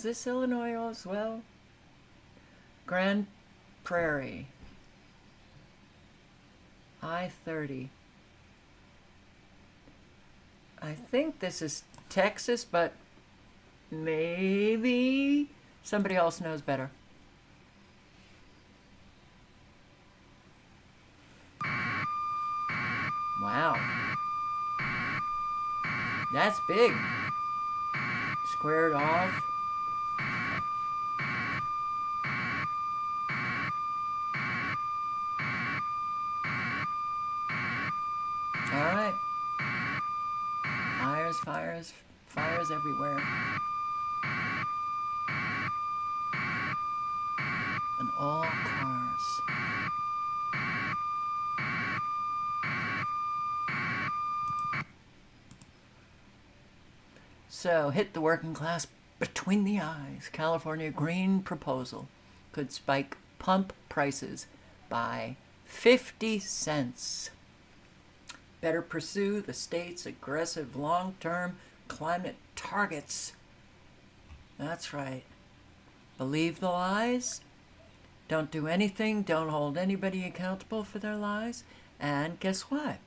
this Illinois as well? Grand Prairie, I-30. I think this is Texas, but maybe somebody else knows better. Wow. That's big. Squared off. All right. Fires everywhere. And all cars. So, hit the working class between the eyes. California green proposal could spike pump prices by 50 cents. Better pursue the state's aggressive long-term climate targets. That's right. Believe the lies. Don't do anything. Don't hold anybody accountable for their lies. And guess what?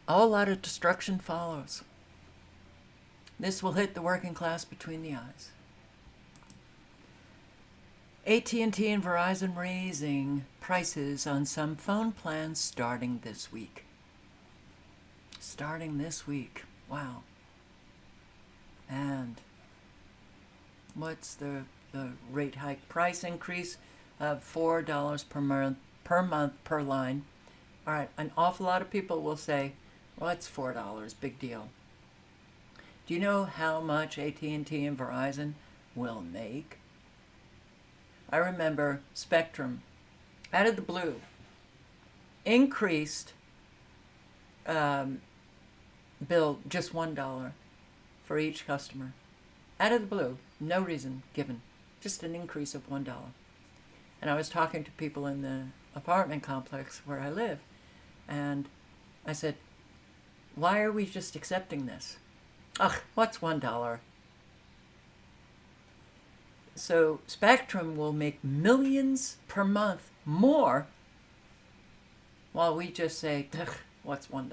A whole lot of destruction follows. This will hit the working class between the eyes. AT&T and Verizon raising prices on some phone plans starting this week. Wow. And what's the rate hike price increase of $4 per month per line? All right, an awful lot of people will say, well, it's $4, big deal. Do you know how much AT&T and Verizon will make? I remember Spectrum, out of the blue, increased bill just $1 for each customer. Out of the blue, no reason given, just an increase of $1. And I was talking to people in the apartment complex where I live, and I said, why are we just accepting this? Ugh, what's $1? So Spectrum will make millions per month more, while we just say, what's $1?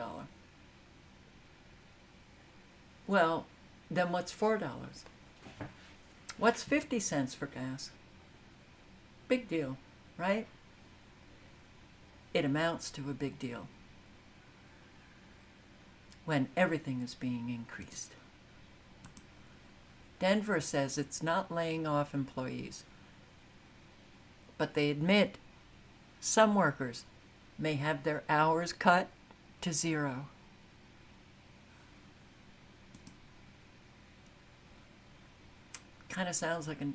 Well, then what's $4? What's 50 cents for gas? Big deal, right? It amounts to a big deal when everything is being increased. Denver says it's not laying off employees, but they admit some workers may have their hours cut to 0. Kind of sounds like a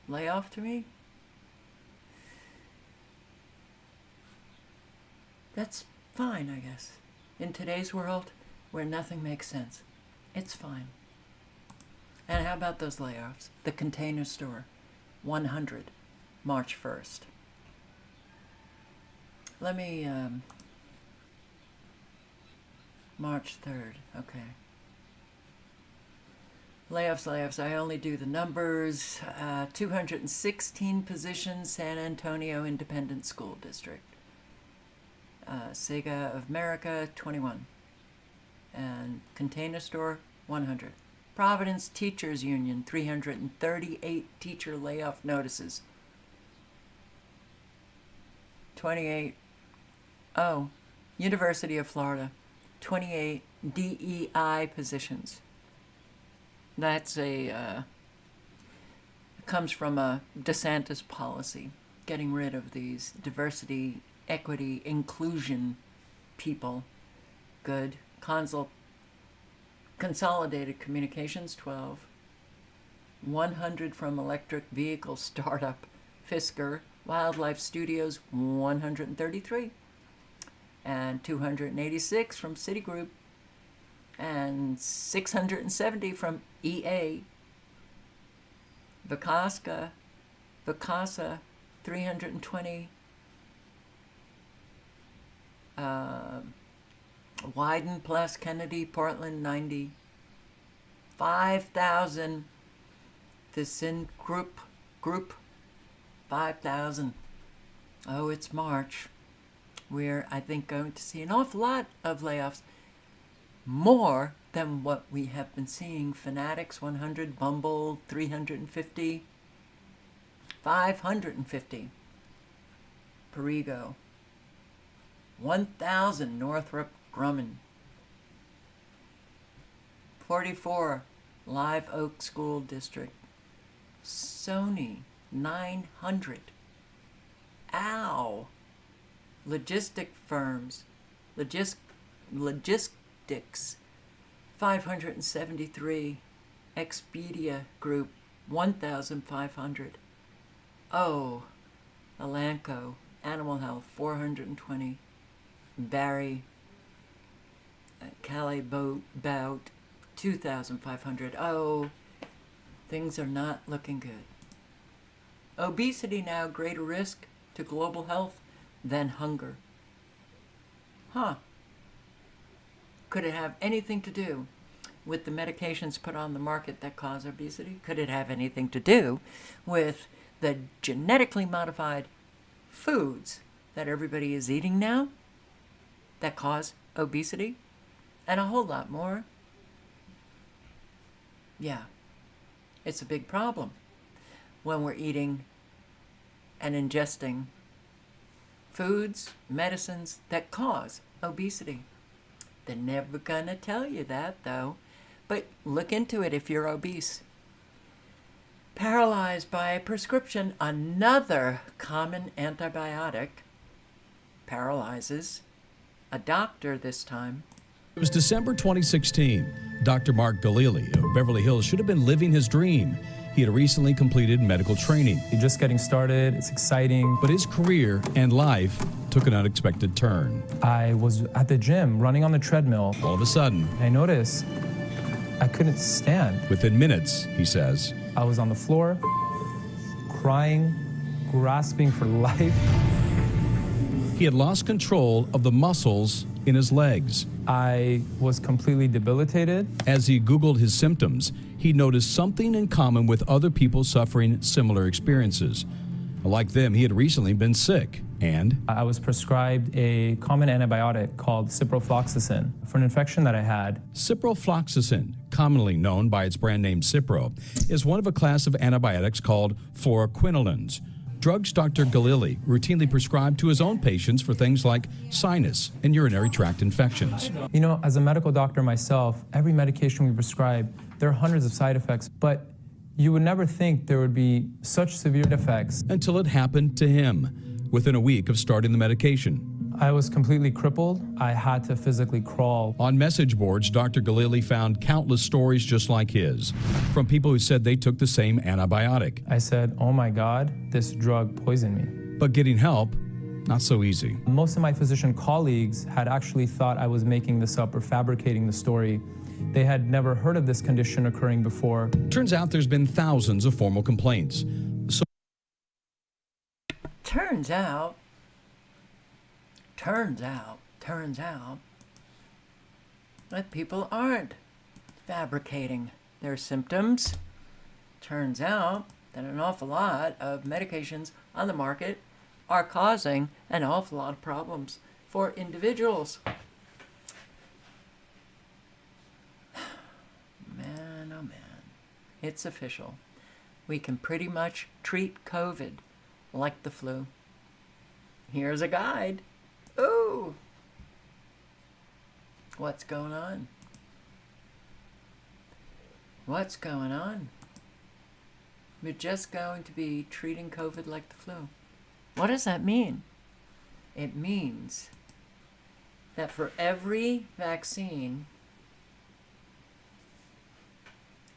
layoff to me. That's fine, I guess. In today's world, where nothing makes sense, it's fine. And how about those layoffs? The Container Store, 100. March 1st. Let me, March 3rd, okay. Layoffs, I only do the numbers. 216 positions, San Antonio Independent School District. Sega of America, 21. And Container Store, 100. Providence Teachers Union, 338 teacher layoff notices. 28. Oh, University of Florida, 28 DEI positions. That's comes from a DeSantis policy, getting rid of these diversity, equity, inclusion people. Good. Consolidated Communications, 12. 100 from electric vehicle startup Fisker. Wildlife Studios, 133. And 286 from Citigroup. And 670 from EA. Vicasa, 320. Wyden plus Kennedy, Portland, 90. 5,000. Thyssen Group, 5,000. Oh, it's March. We're, I think, going to see an awful lot of layoffs. More than what we have been seeing. Fanatics, 100. Bumble, 350. 550. Perigo. 1,000. Northrop Grumman. 44. Live Oak School District. Sony, 900. Ow. Logistic firms. Logistics, 573. Expedia Group, 1,500. Oh, Elanco, Animal Health, 420. Barry, Calais Bout, 2,500. Oh, things are not looking good. Obesity now greater risk to global health than hunger. Huh. Could it have anything to do with the medications put on the market that cause obesity? Could it have anything to do with the genetically modified foods that everybody is eating now that cause obesity? And a whole lot more. Yeah, it's a big problem when we're eating and ingesting foods, medicines that cause obesity. They're never gonna tell you that, though. But look into it if you're obese. Paralyzed by a prescription, another common antibiotic paralyzes. A doctor this time.
It was December 2016. Dr. Mark Galili of Beverly Hills should have been living his dream. He had recently completed medical training.
You're just getting started. It's exciting.
But his career and life took an unexpected turn.
I was at the gym, running on the treadmill.
All of a sudden,
I noticed I couldn't stand.
Within minutes, he says,
I was on the floor, crying, grasping for life.
He had lost control of the muscles in his legs.
I was completely debilitated.
As he Googled his symptoms, he noticed something in common with other people suffering similar experiences. Like them, he had recently been sick, and
I was prescribed a common antibiotic called ciprofloxacin for an infection that I had.
Ciprofloxacin, commonly known by its brand name Cipro, is one of a class of antibiotics called fluoroquinolones. Drugs Dr. Galili routinely prescribed to his own patients for things like sinus and urinary tract infections.
You know, as a medical doctor myself, every medication we prescribe, there are hundreds of side effects, but you would never think there would be such severe effects.
Until it happened to him within a week of starting the medication.
I was completely crippled. I had to physically crawl.
On message boards, Dr. Galili found countless stories just like his, from people who said they took the same antibiotic.
I said, oh my God, this drug poisoned me.
But getting help, not so easy.
Most of my physician colleagues had actually thought I was making this up or fabricating the story. They had never heard of this condition occurring before.
Turns out there's been thousands of formal complaints.
turns out that people aren't fabricating their symptoms. Turns out that an awful lot of medications on the market are causing an awful lot of problems for individuals. Man, oh man, it's official. We can pretty much treat COVID like the flu. Here's a guide. Ooh! What's going on? What's going on? We're just going to be treating COVID like the flu. What does that mean? It means that for every vaccine,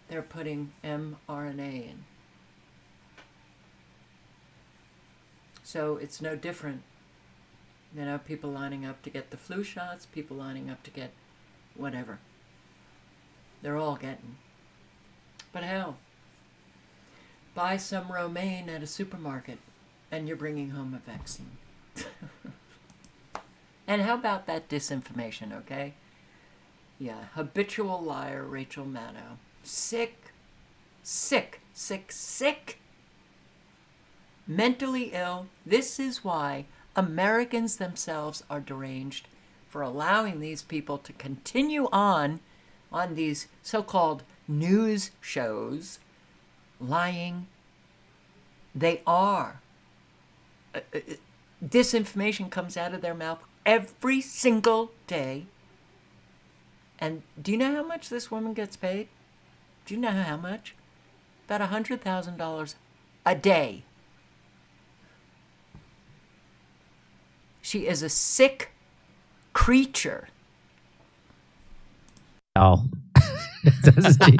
they're putting mRNA in. So it's no different. You know, people lining up to get the flu shots, people lining up to get whatever. They're all getting. But hell, buy some romaine at a supermarket and you're bringing home a vaccine. And how about that disinformation, okay? Yeah, habitual liar Rachel Maddow. Sick. Mentally ill. This is why Americans themselves are deranged for allowing these people to continue on these so-called news shows, lying. They are. Disinformation comes out of their mouth every single day. And do you know how much this woman gets paid? Do you know how much? About $100,000 a day. She is a sick creature.
Oh. Doesn't she?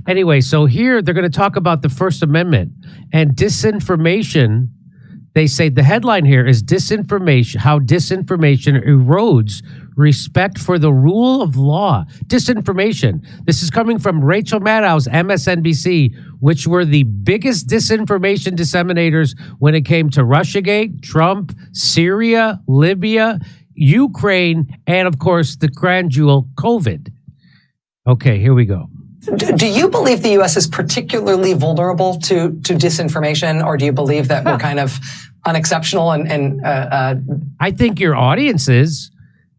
Anyway, so here they're going to talk about the First Amendment and disinformation. They say the headline here is disinformation, how disinformation erodes respect for the rule of law. Disinformation. This is coming from Rachel Maddow's MSNBC, which were the biggest disinformation disseminators when it came to Russiagate, Trump, Syria, Libya, Ukraine, and of course the grand jewel, COVID. Okay, here we go.
Do you believe the U.S. is particularly vulnerable to disinformation, or do you believe that we're kind of unexceptional?
I think your audience is.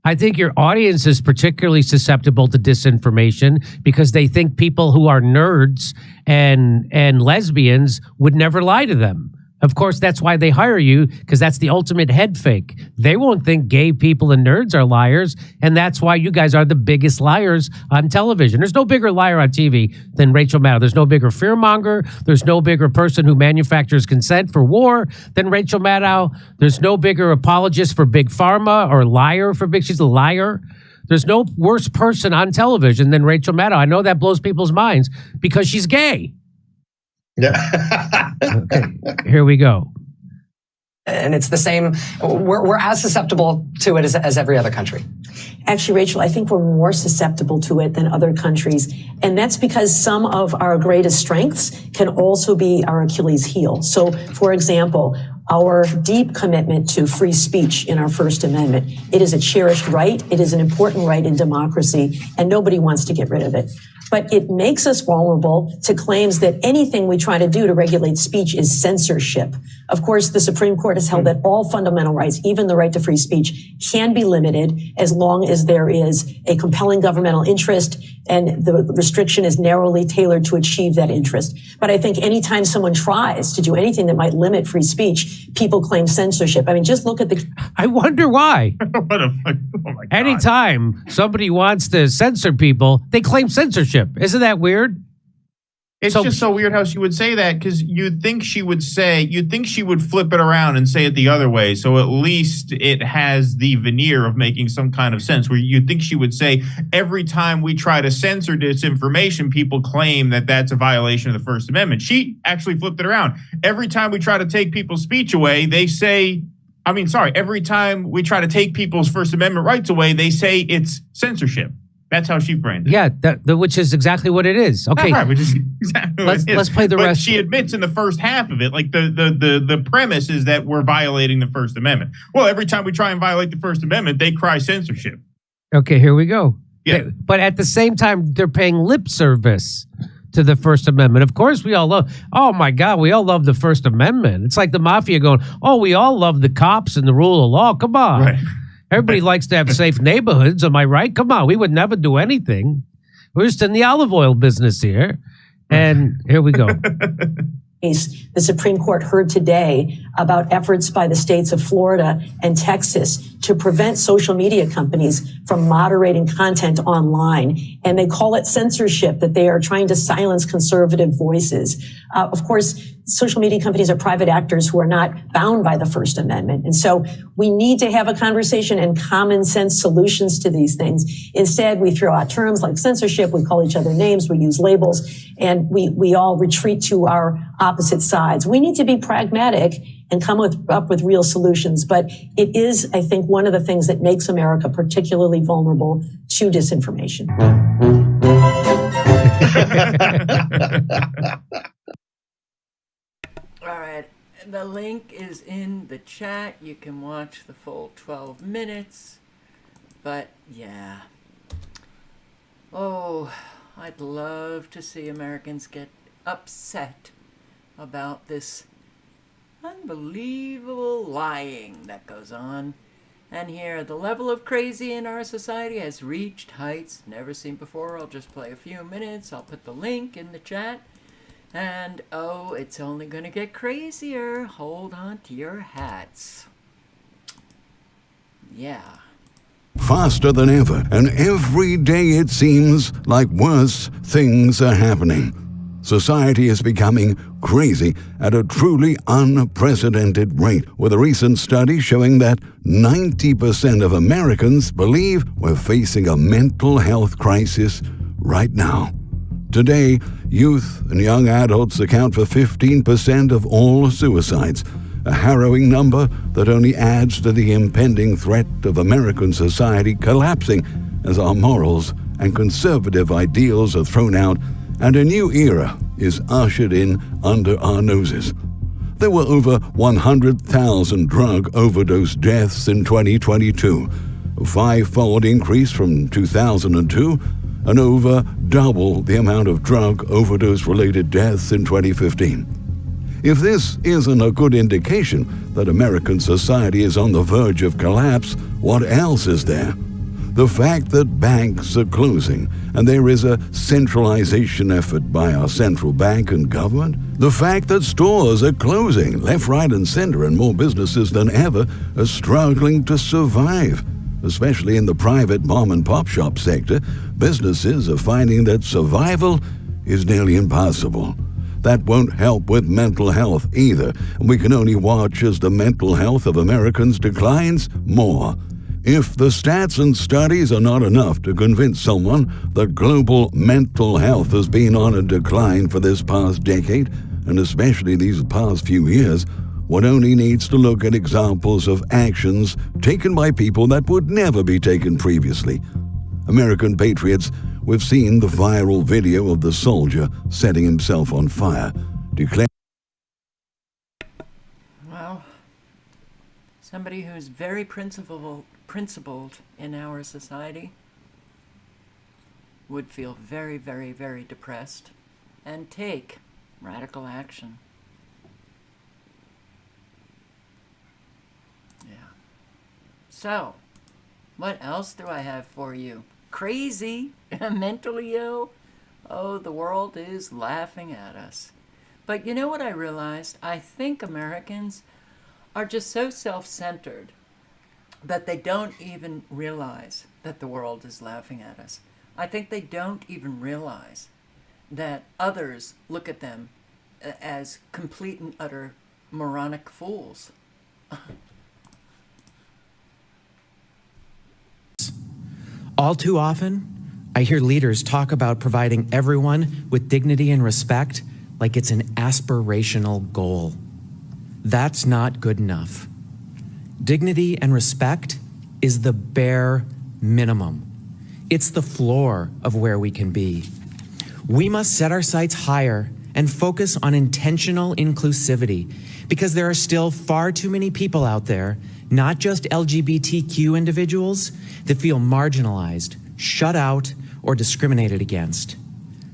I think your audience is particularly susceptible to disinformation because they think people who are nerds and lesbians would never lie to them. Of course, that's why they hire you, because that's the ultimate head fake. They won't think gay people and nerds are liars, and that's why you guys are the biggest liars on television. There's no bigger liar on TV than Rachel Maddow. There's no bigger fearmonger. There's no bigger person who manufactures consent for war than Rachel Maddow. There's no bigger apologist for Big Pharma or liar for Big. She's a liar. There's no worse person on television than Rachel Maddow. I know that blows people's minds because she's gay.
Yeah.
Okay, here we go.
And it's the same. We're as susceptible to it as every other country.
Actually, Rachel, I think we're more susceptible to it than other countries. And that's because some of our greatest strengths can also be our Achilles heel. So, for example, our deep commitment to free speech in our First Amendment. It is a cherished right. It is an important right in democracy, and nobody wants to get rid of it. But it makes us vulnerable to claims that anything we try to do to regulate speech is censorship. Of course, the Supreme Court has held that all fundamental rights, even the right to free speech, can be limited as long as there is a compelling governmental interest and the restriction is narrowly tailored to achieve that interest. But I think anytime someone tries to do anything that might limit free speech, people claim censorship. I mean, just look at the...
I wonder why.
What a fuck. Oh my God.
Anytime somebody wants to censor people, they claim censorship. Isn't that weird?
It's just so weird how she would say that, because you'd think she would flip it around and say it the other way. So at least it has the veneer of making some kind of sense, where you'd think she would say every time we try to censor disinformation, people claim that that's a violation of the First Amendment. She actually flipped it around. Every time we try to take people's speech away, they say, every time we try to take people's First Amendment rights away, they say it's censorship. That's how she framed it.
Yeah, which is exactly what it is. Okay,
right, which is exactly what it is.
Let's play the
but
rest.
She admits in the first half of it, like the premise is that we're violating the First Amendment. Well, every time we try and violate the First Amendment, they cry censorship.
Okay, here we go.
Yeah.
But at the same time, they're paying lip service to the First Amendment. Of course, we all love, oh my God, we all love the First Amendment. It's like the mafia going, oh, we all love the cops and the rule of law. Come on.
Right.
Everybody likes to have safe neighborhoods. Am I right? Come on. We would never do anything. We're just in the olive oil business here. And here we go.
The Supreme Court heard today about efforts by the states of Florida and Texas to prevent social media companies from moderating content online. And they call it censorship, that they are trying to silence conservative voices. Of course, social media companies are private actors who are not bound by the First Amendment. And so we need to have a conversation and common sense solutions to these things. Instead, we throw out terms like censorship, we call each other names, we use labels, and we all retreat to our opposite sides. We need to be pragmatic and come up with real solutions. But it is, I think, one of the things that makes America particularly vulnerable to disinformation.
All right, the link is in the chat. You can watch the full 12 minutes. But yeah. Oh, I'd love to see Americans get upset about this unbelievable lying that goes on. And here, the level of crazy in our society has reached heights never seen before. I'll just play a few minutes. I'll put the link in the chat. And oh, it's only going to get crazier. Hold on to your hats. Yeah.
Faster than ever, and every day it seems like worse things are happening. Society is becoming crazy at a truly unprecedented rate, with a recent study showing that 90% of Americans believe we're facing a mental health crisis right now. Today, youth and young adults account for 15% of all suicides, a harrowing number that only adds to the impending threat of American society collapsing as our morals and conservative ideals are thrown out and a new era is ushered in under our noses. There were over 100,000 drug overdose deaths in 2022, a five-fold increase from 2002, and over double the amount of drug overdose-related deaths in 2015. If this isn't a good indication that American society is on the verge of collapse, what else is there? The fact that banks are closing and there is a centralization effort by our central bank and government. The fact that stores are closing left, right, and center, and more businesses than ever are struggling to survive. Especially in the private mom-and-pop shop sector, businesses are finding that survival is nearly impossible. That won't help with mental health either, and we can only watch as the mental health of Americans declines more. If the stats and studies are not enough to convince someone that global mental health has been on a decline for this past decade, and especially these past few years, one only needs to look at examples of actions taken by people that would never be taken previously. American patriots, we've seen the viral video of the soldier setting himself on fire, declaring.
Well, somebody who's very principled in our society would feel very, very, very depressed and take radical action. Yeah. So, what else do I have for you? Crazy? Mentally ill? Oh, the world is laughing at us. But you know what I realized? I think Americans are just so self-centered that they don't even realize that the world is laughing at us. I think they don't even realize that others look at them as complete and utter moronic fools.
All too often, I hear leaders talk about providing everyone with dignity and respect like it's an aspirational goal. That's not good enough. Dignity and respect is the bare minimum. It's the floor of where we can be. We must set our sights higher and focus on intentional inclusivity, because there are still far too many people out there, not just LGBTQ individuals, that feel marginalized, shut out, or discriminated against.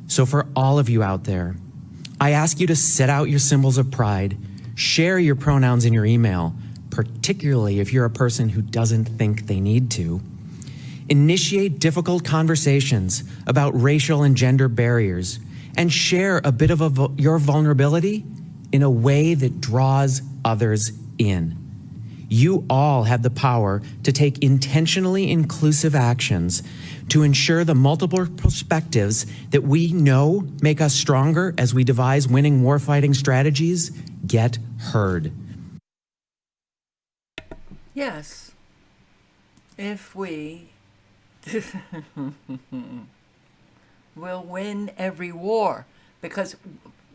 So for all of you out there, I ask you to set out your symbols of pride, share your pronouns in your email, particularly if you're a person who doesn't think they need to. Initiate difficult conversations about racial and gender barriers, and share a bit of your vulnerability in a way that draws others in. You all have the power to take intentionally inclusive actions to ensure the multiple perspectives that we know make us stronger as we devise winning warfighting strategies get heard.
Yes. If we will win every war, because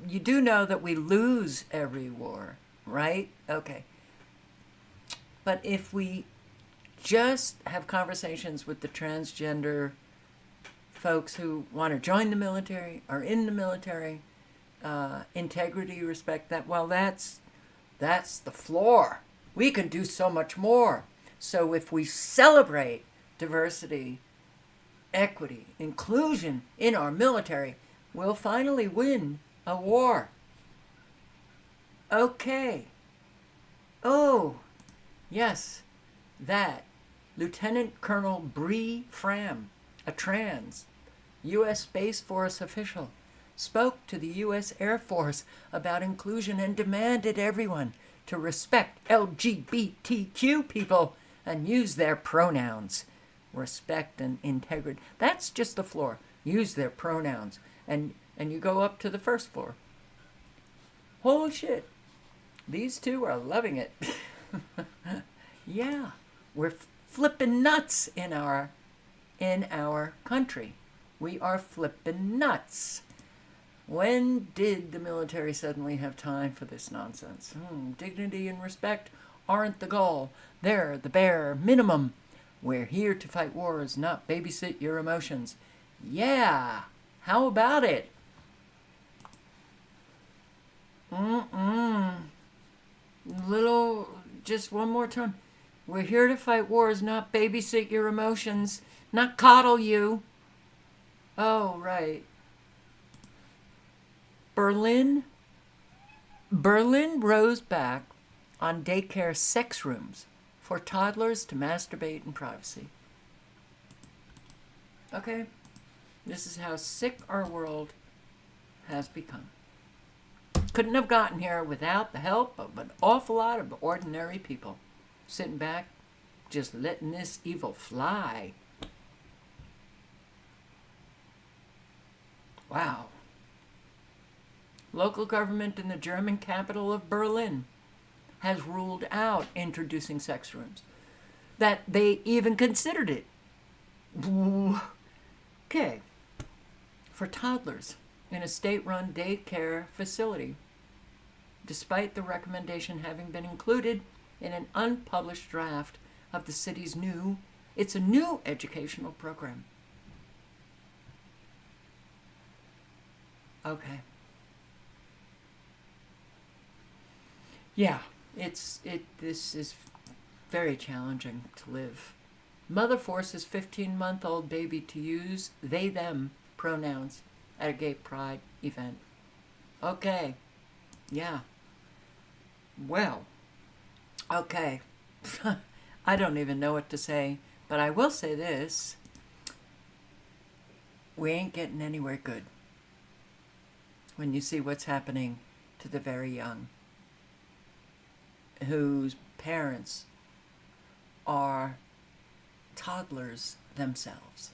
you do know that we lose every war, right? Okay. But if we just have conversations with the transgender folks who want to join the military, are in the military, integrity, respect, that, well, that's the floor. We can do so much more. So if we celebrate diversity, equity, inclusion in our military, we'll finally win a war. Okay. Oh, yes, that Lieutenant Colonel Bree Fram, a trans U.S. Space Force official, spoke to the U.S. Air Force about inclusion and demanded everyone to respect LGBTQ people and use their pronouns. Respect and integrity. That's just the floor. Use their pronouns. And you go up to the first floor. Holy shit. These two are loving it. Yeah. We're flipping nuts in our country. We are flipping nuts. When did the military suddenly have time for this nonsense? Dignity and respect aren't the goal. They're the bare minimum. We're here to fight wars, not babysit your emotions. Yeah, how about it? Just one more time. We're here to fight wars, not babysit your emotions, not coddle you. Oh, right. Berlin rose back on daycare sex rooms for toddlers to masturbate in privacy. Okay, this is how sick our world has become. Couldn't have gotten here without the help of an awful lot of ordinary people sitting back, just letting this evil fly. Wow. Local government in the German capital of Berlin has ruled out introducing sex rooms. That they even considered it. Okay. For toddlers in a state-run daycare facility, despite the recommendation having been included in an unpublished draft of the city's new educational program. Okay. Yeah, this is very challenging to live. Mother forces 15-month-old baby to use they/them pronouns at a gay pride event. Okay. Yeah. Well. Okay. I don't even know what to say, but I will say this. We ain't getting anywhere good when you see what's happening to the very young, whose parents are toddlers themselves.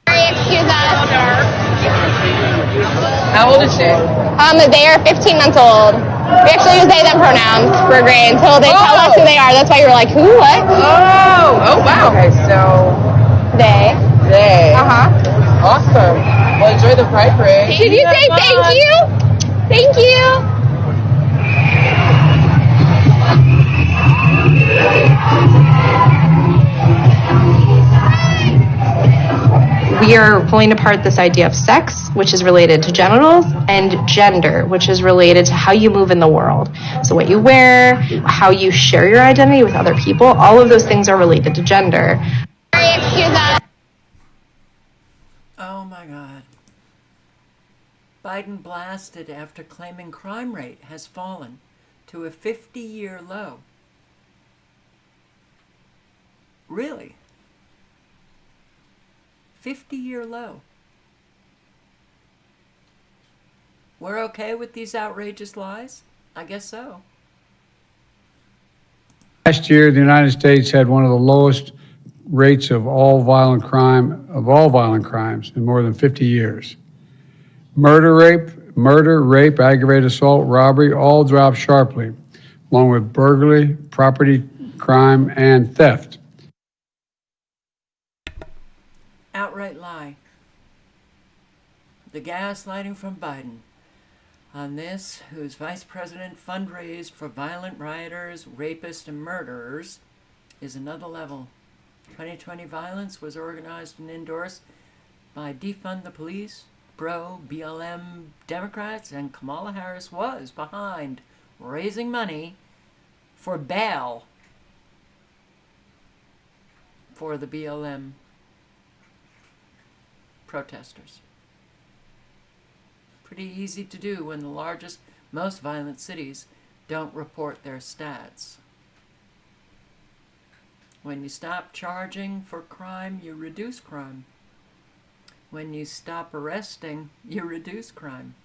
Excuse us.
How old is she?
They are 15 months old. We actually use they, them pronouns for grade until they tell us who they are. That's why you're like, who, what?
Oh, wow. Okay, so.
They.
Awesome. Well, enjoy the Pride Parade.
Did you say thank you? Thank you. we are pulling apart this idea of sex, which is related to genitals, and gender, which is related to how you move in the world. So what you wear, how you share your identity with other people, all of those things are related to gender.
Oh my God. Biden blasted after claiming crime rate has fallen to a 50-year low. Really? 50-year low. We're okay with these outrageous lies? I guess so.
Last year, the United States had one of the lowest rates of all violent crimes in more than 50 years. Murder, rape, aggravated assault, robbery all dropped sharply, along with burglary, property crime, and theft.
Outright lie. The gaslighting from Biden on this, whose vice president fundraised for violent rioters, rapists, and murderers, is another level. 2020 violence was organized and endorsed by Defund the Police, BLM Democrats, and Kamala Harris was behind raising money for bail for the BLM protesters. Pretty easy to do when the largest, most violent cities don't report their stats. When you stop charging for crime, you reduce crime. When you stop arresting, you reduce crime.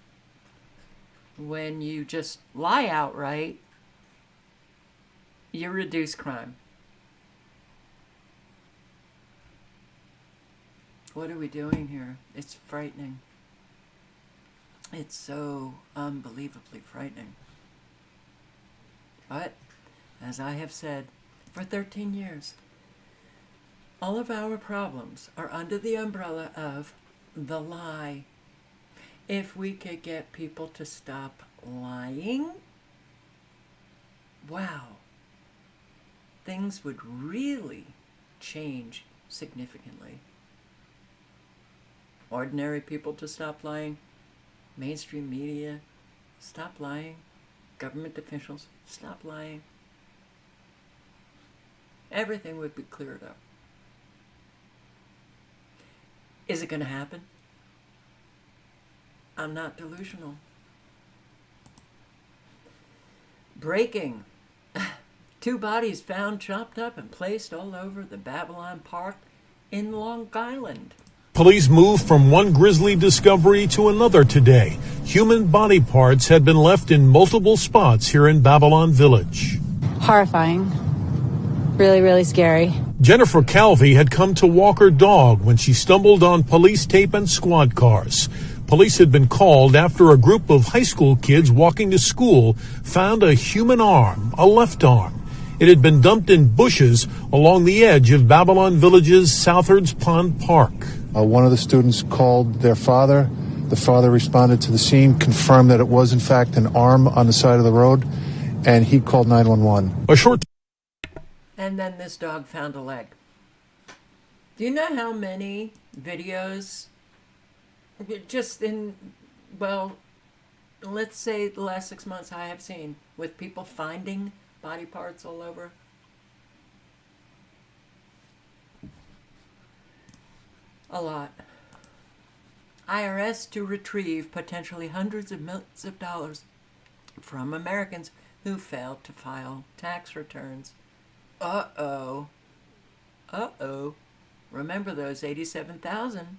When you just lie outright, you reduce crime. What are we doing here? It's frightening. It's so unbelievably frightening. But, as I have said for 13 years, all of our problems are under the umbrella of the lie. If we could get people to stop lying, wow, things would really change significantly. Ordinary people to stop lying, mainstream media, stop lying, government officials, stop lying. Everything would be cleared up. Is it going to happen? I'm not delusional. Breaking. 2 bodies found chopped up and placed all over the Babylon Park in Long Island.
Police moved from one grisly discovery to another today. Human body parts had been left in multiple spots here in Babylon Village.
Horrifying. Really, really scary.
Jennifer Calvi had come to walk her dog when she stumbled on police tape and squad cars. Police had been called after a group of high school kids walking to school found a human arm, a left arm. It had been dumped in bushes along the edge of Babylon Village's Southards Pond Park.
One of the students called their father. The father responded to the scene, confirmed that it was in fact an arm on the side of the road, and he called 911.
And then this dog found a leg. Do you know how many videos, just in, well, let's say the last 6 months I have seen, with people finding body parts all over? A lot. IRS to retrieve potentially hundreds of millions of dollars from Americans who failed to file tax returns. Uh-oh. Uh-oh. Remember those 87,000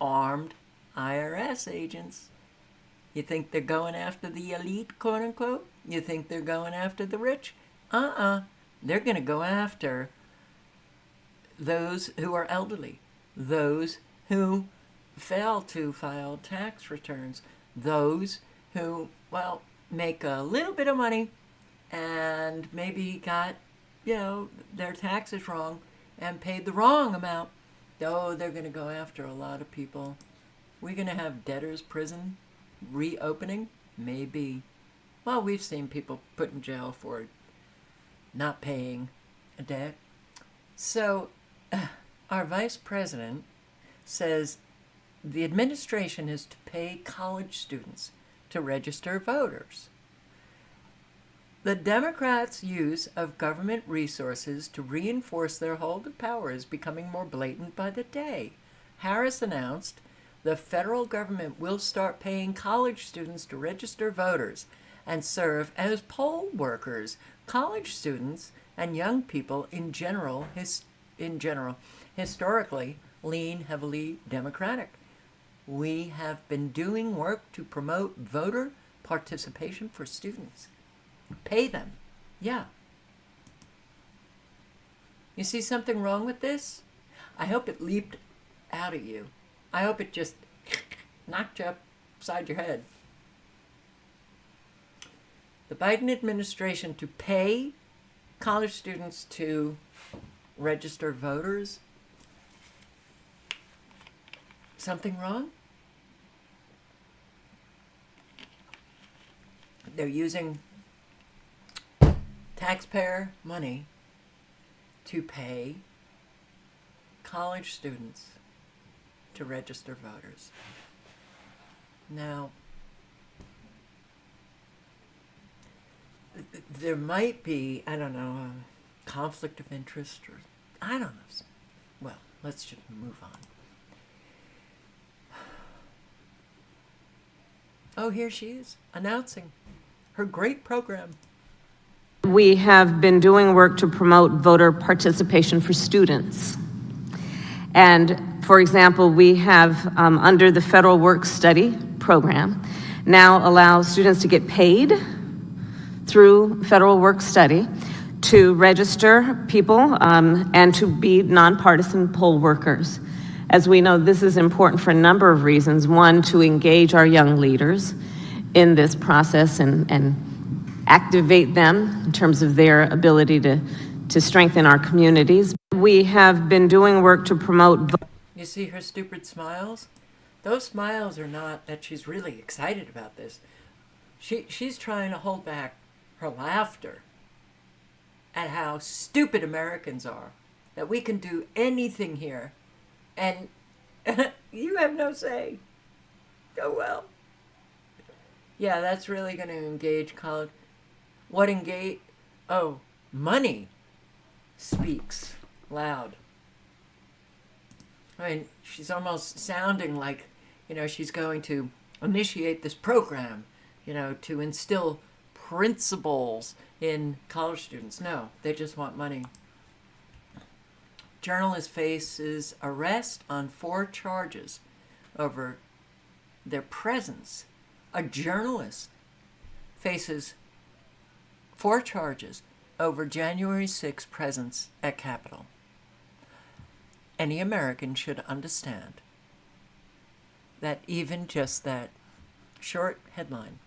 armed IRS agents? You think they're going after the elite, quote unquote? You think they're going after the rich? They're going to go after those who are elderly, those who fail to file tax returns, those who, well, make a little bit of money and maybe got, their taxes wrong and paid the wrong amount. Oh, they're going to go after a lot of people. We're going to have debtors' prison reopening? Maybe. Well, we've seen people put in jail for not paying a debt. So, our vice president says the administration is to pay college students to register voters. The Democrats' use of government resources to reinforce their hold of power is becoming more blatant by the day. Harris announced the federal government will start paying college students to register voters and serve as poll workers. College students and young people in general, historically lean heavily Democratic. We have been doing work to promote voter participation for students. Pay them. Yeah. You see something wrong with this? I hope it leaped out at you. I hope it just knocked you upside your head. The Biden administration to pay college students to register voters. Something wrong? They're using taxpayer money to pay college students to register voters. Now, there might be, I don't know, a conflict of interest, or I don't know. Well, let's just move on. Oh, here she is, announcing her great program.
We have been doing work to promote voter participation for students. And for example, we have, under the Federal Work Study program, now allow students to get paid through Federal Work Study to register people and to be nonpartisan poll workers. As we know, this is important for a number of reasons. One, to engage our young leaders in this process and activate them in terms of their ability to strengthen our communities. We have been doing work to promote.
You see her stupid smiles? Those smiles are not that she's really excited about this. She's trying to hold back her laughter at how stupid Americans are, that we can do anything here, and you have no say. Oh, well. Yeah, that's really going to engage college. What engage? Oh, money speaks loud. I mean, she's almost sounding like, she's going to initiate this program, to instill principles in college students. No, they just want money. Journalist faces arrest on 4 charges over their presence. A journalist faces 4 charges over January 6 presence at Capitol. Any American should understand that even just that short headline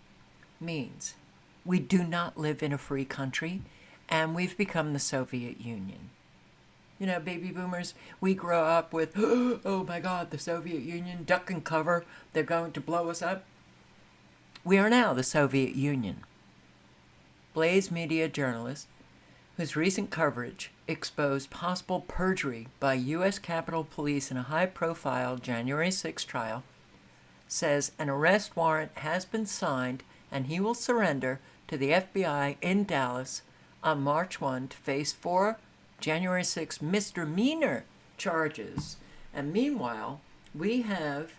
means we do not live in a free country, and we've become the Soviet Union. Baby boomers, we grow up with, oh my God, the Soviet Union, duck and cover, they're going to blow us up. We are now the Soviet Union. Blaze Media journalist, whose recent coverage exposed possible perjury by U.S. Capitol Police in a high-profile January 6 trial, says an arrest warrant has been signed and he will surrender to the FBI in Dallas on March 1 to face 4 January 6 misdemeanor charges. And meanwhile, we have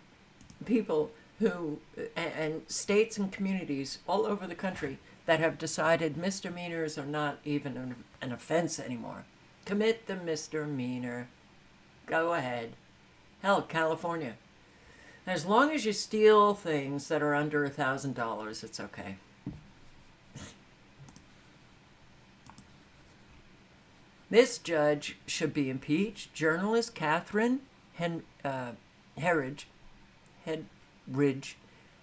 people who, and states and communities all over the country that have decided misdemeanors are not even an offense anymore. Commit the misdemeanor. Go ahead. Hell, California. As long as you steal things that are under $1,000, it's okay. This judge should be impeached. Journalist Catherine Herridge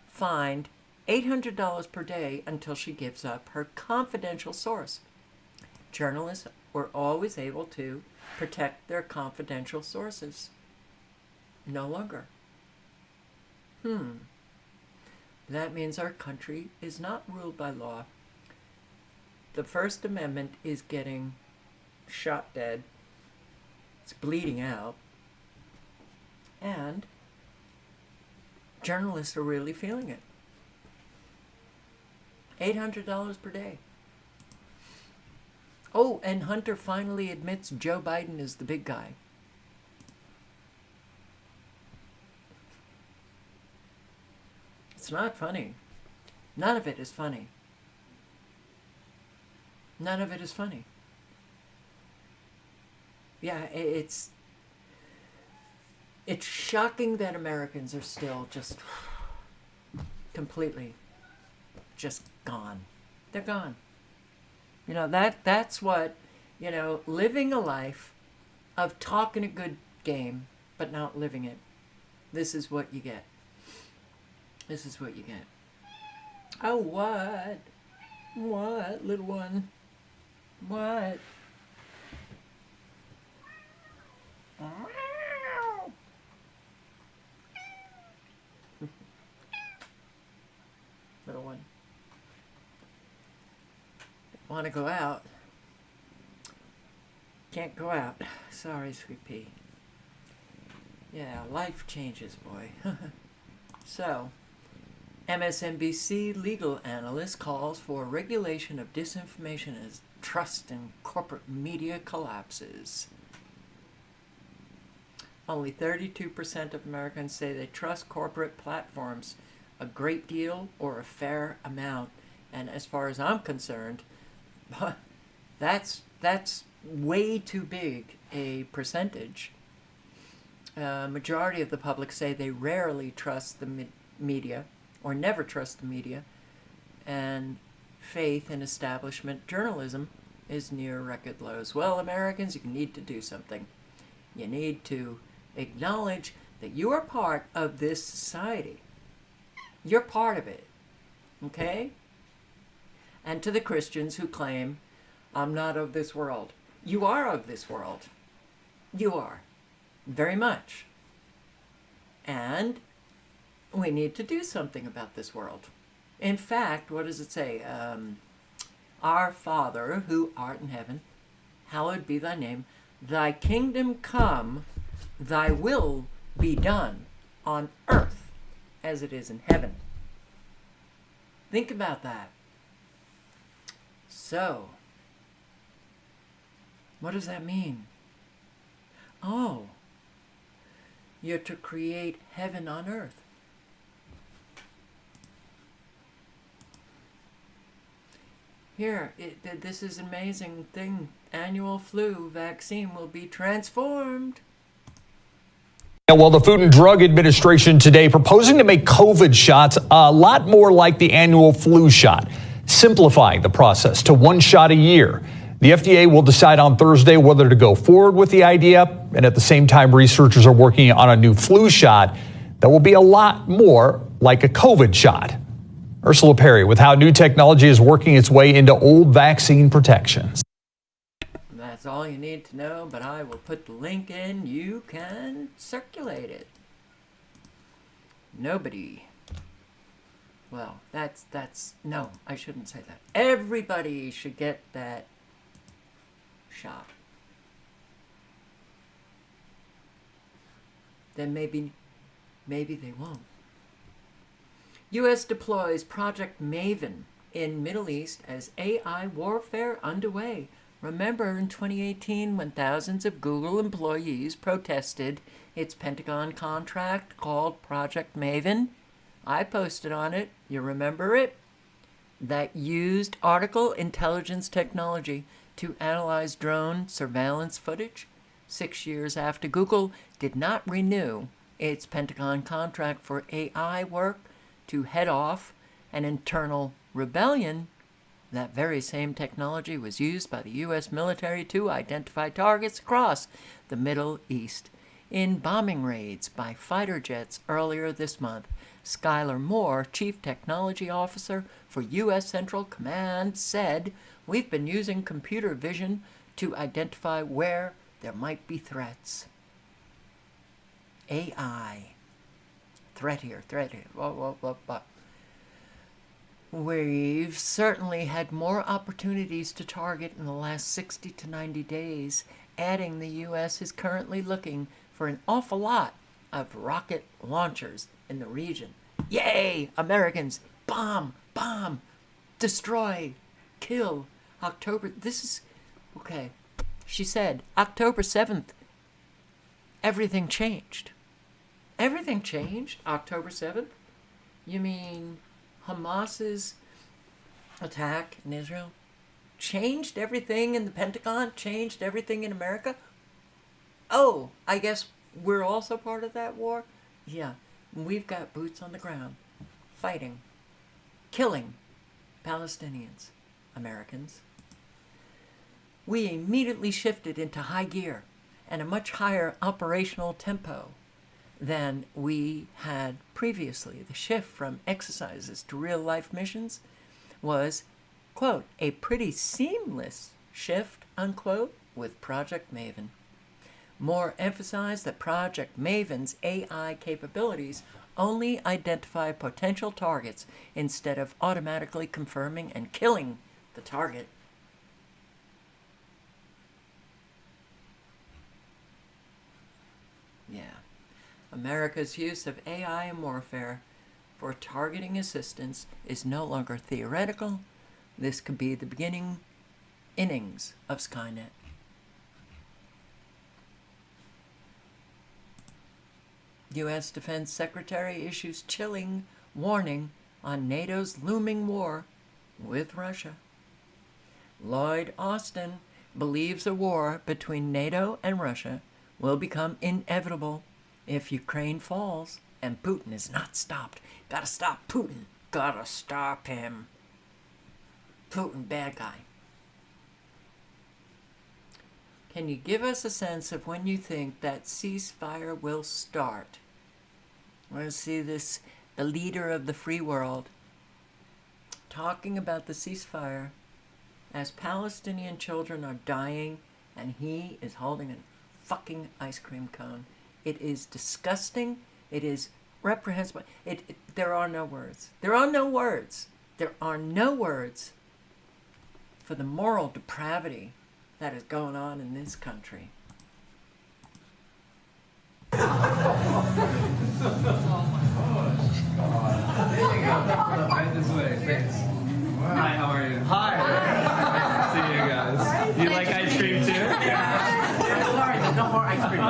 fined $800 per day until she gives up her confidential source. Journalists were always able to protect their confidential sources. No longer. That means our country is not ruled by law. The First Amendment is getting shot dead. It's bleeding out. And journalists are really feeling it. $800 per day. Oh, and Hunter finally admits Joe Biden is the big guy. It's not funny. None of it is funny. None of it is funny. Yeah, it's shocking that Americans are still just completely just gone. They're gone. You know, that's what, you know, living a life of talking a good game but not living it. This is what you get. This is what you get. Oh, what? What, little one? What? Little one. Want to go out? Can't go out. Sorry, sweet pea. Yeah, life changes, boy. So, MSNBC legal analyst calls for regulation of disinformation as trust in corporate media collapses. Only 32% of Americans say they trust corporate platforms a great deal or a fair amount. And as far as I'm concerned, that's way too big a percentage. Majority of the public say they rarely trust the media or never trust the media, and faith in establishment journalism is near record lows. Well, Americans, you need to do something. You need to acknowledge that you are part of this society. You're part of it, okay? And to the Christians who claim, I'm not of this world. You are of this world. You are. Very much. And we need to do something about this world. In fact, what does it say? Our Father, who art in heaven, hallowed be thy name. Thy kingdom come, thy will be done on earth as it is in heaven. Think about that. So, what does that mean? Oh, you're to create heaven on earth. Here, this is an amazing thing. Annual flu vaccine will be transformed.
Well, the Food and Drug Administration today proposing to make COVID shots a lot more like the annual flu shot, simplifying the process to one shot a year. The FDA will decide on Thursday whether to go forward with the idea, and at the same time, researchers are working on a new flu shot that will be a lot more like a COVID shot. Ursula Perry with how new technology is working its way into old vaccine protections.
That's all you need to know, but I will put the link in. You can circulate it. Nobody. Well, no, I shouldn't say that. Everybody should get that shot. Then maybe they won't. U.S. deploys Project Maven in Middle East as AI warfare underway. Remember in 2018 when thousands of Google employees protested its Pentagon contract called Project Maven? I posted on it. You remember it? That used artificial intelligence technology to analyze drone surveillance footage 6 years after Google did not renew its Pentagon contract for AI work to head off an internal rebellion. That very same technology was used by the U.S. military to identify targets across the Middle East in bombing raids by fighter jets earlier this month. Skylar Moore, Chief Technology Officer for U.S. Central Command, said, "We've been using computer vision to identify where there might be threats." AI. Threat here. We've certainly had more opportunities to target in the last 60 to 90 days, adding the U.S. is currently looking for an awful lot of rocket launchers in the region. Yay, Americans! Bomb, bomb, destroy, kill. This is, okay. She said, October 7th, everything changed. Everything changed October 7th? You mean Hamas's attack in Israel changed everything in the Pentagon, changed everything in America? Oh, I guess we're also part of that war? Yeah, we've got boots on the ground, fighting, killing Palestinians, Americans. We immediately shifted into high gear and a much higher operational tempo than we had previously. The shift from exercises to real-life missions was, quote, a pretty seamless shift, unquote, with Project Maven. Moore emphasized that Project Maven's AI capabilities only identify potential targets instead of automatically confirming and killing the target. Yeah. America's use of AI in warfare for targeting assistance is no longer theoretical. This could be the beginning innings of Skynet. U.S. Defense Secretary issues chilling warning on NATO's looming war with Russia. Lloyd Austin believes a war between NATO and Russia will become inevitable if Ukraine falls and Putin is not stopped. Gotta stop Putin. Gotta stop him. Putin, bad guy. Can you give us a sense of when you think that ceasefire will start? I want to see this, the leader of the free world, talking about the ceasefire as Palestinian children are dying and he is holding a fucking ice cream cone. It is disgusting. It is reprehensible. There are no words. There are no words. There are no words for the moral depravity that is going on in this country.
Right this way, thanks. Hi, how are you? Hi. See you guys. You like ice cream too? Yeah. Sorry, no more ice cream.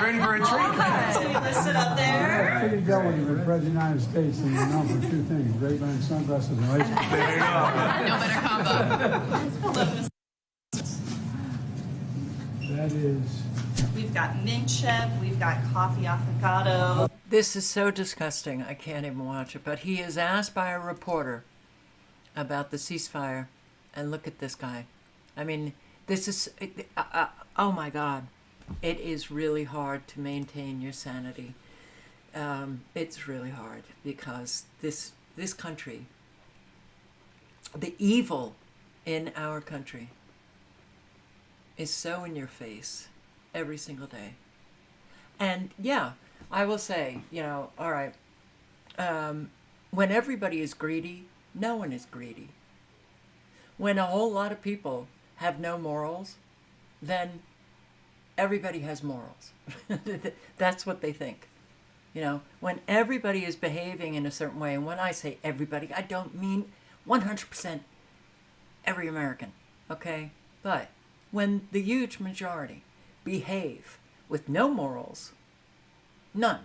You're in for a treat. So you listed up there.
I figured that when you were president of the United States, and you're known for two things: Ray-Ban sunglasses and ice cream.
There you go.
No better combo.
That is.
We've got mint chip, we've got coffee affogato.
This is so disgusting, I can't even watch it. But he is asked by a reporter about the ceasefire, and look at this guy. I mean, this is, oh my God. It is really hard to maintain your sanity. It's really hard because this country, the evil in our country is so in your face every single day. And yeah, I will say, all right, when everybody is greedy, no one is greedy. When a whole lot of people have no morals, then everybody has morals. That's what they think. When everybody is behaving in a certain way, and when I say everybody, I don't mean 100% every American, okay? But when the huge majority behave with no morals, none,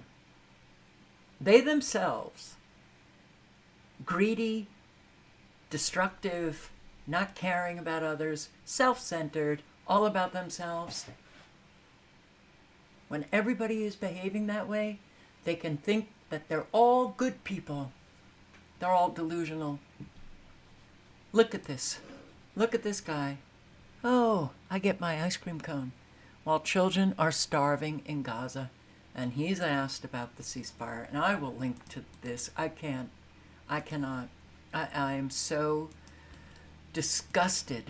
they themselves, greedy, destructive, not caring about others, self-centered, all about themselves, when everybody is behaving that way, they can think that they're all good people. They're all delusional. Look at this. Look at this guy. Oh, I get my ice cream cone. While children are starving in Gaza. And he's asked about the ceasefire. And I will link to this. I cannot. I am so disgusted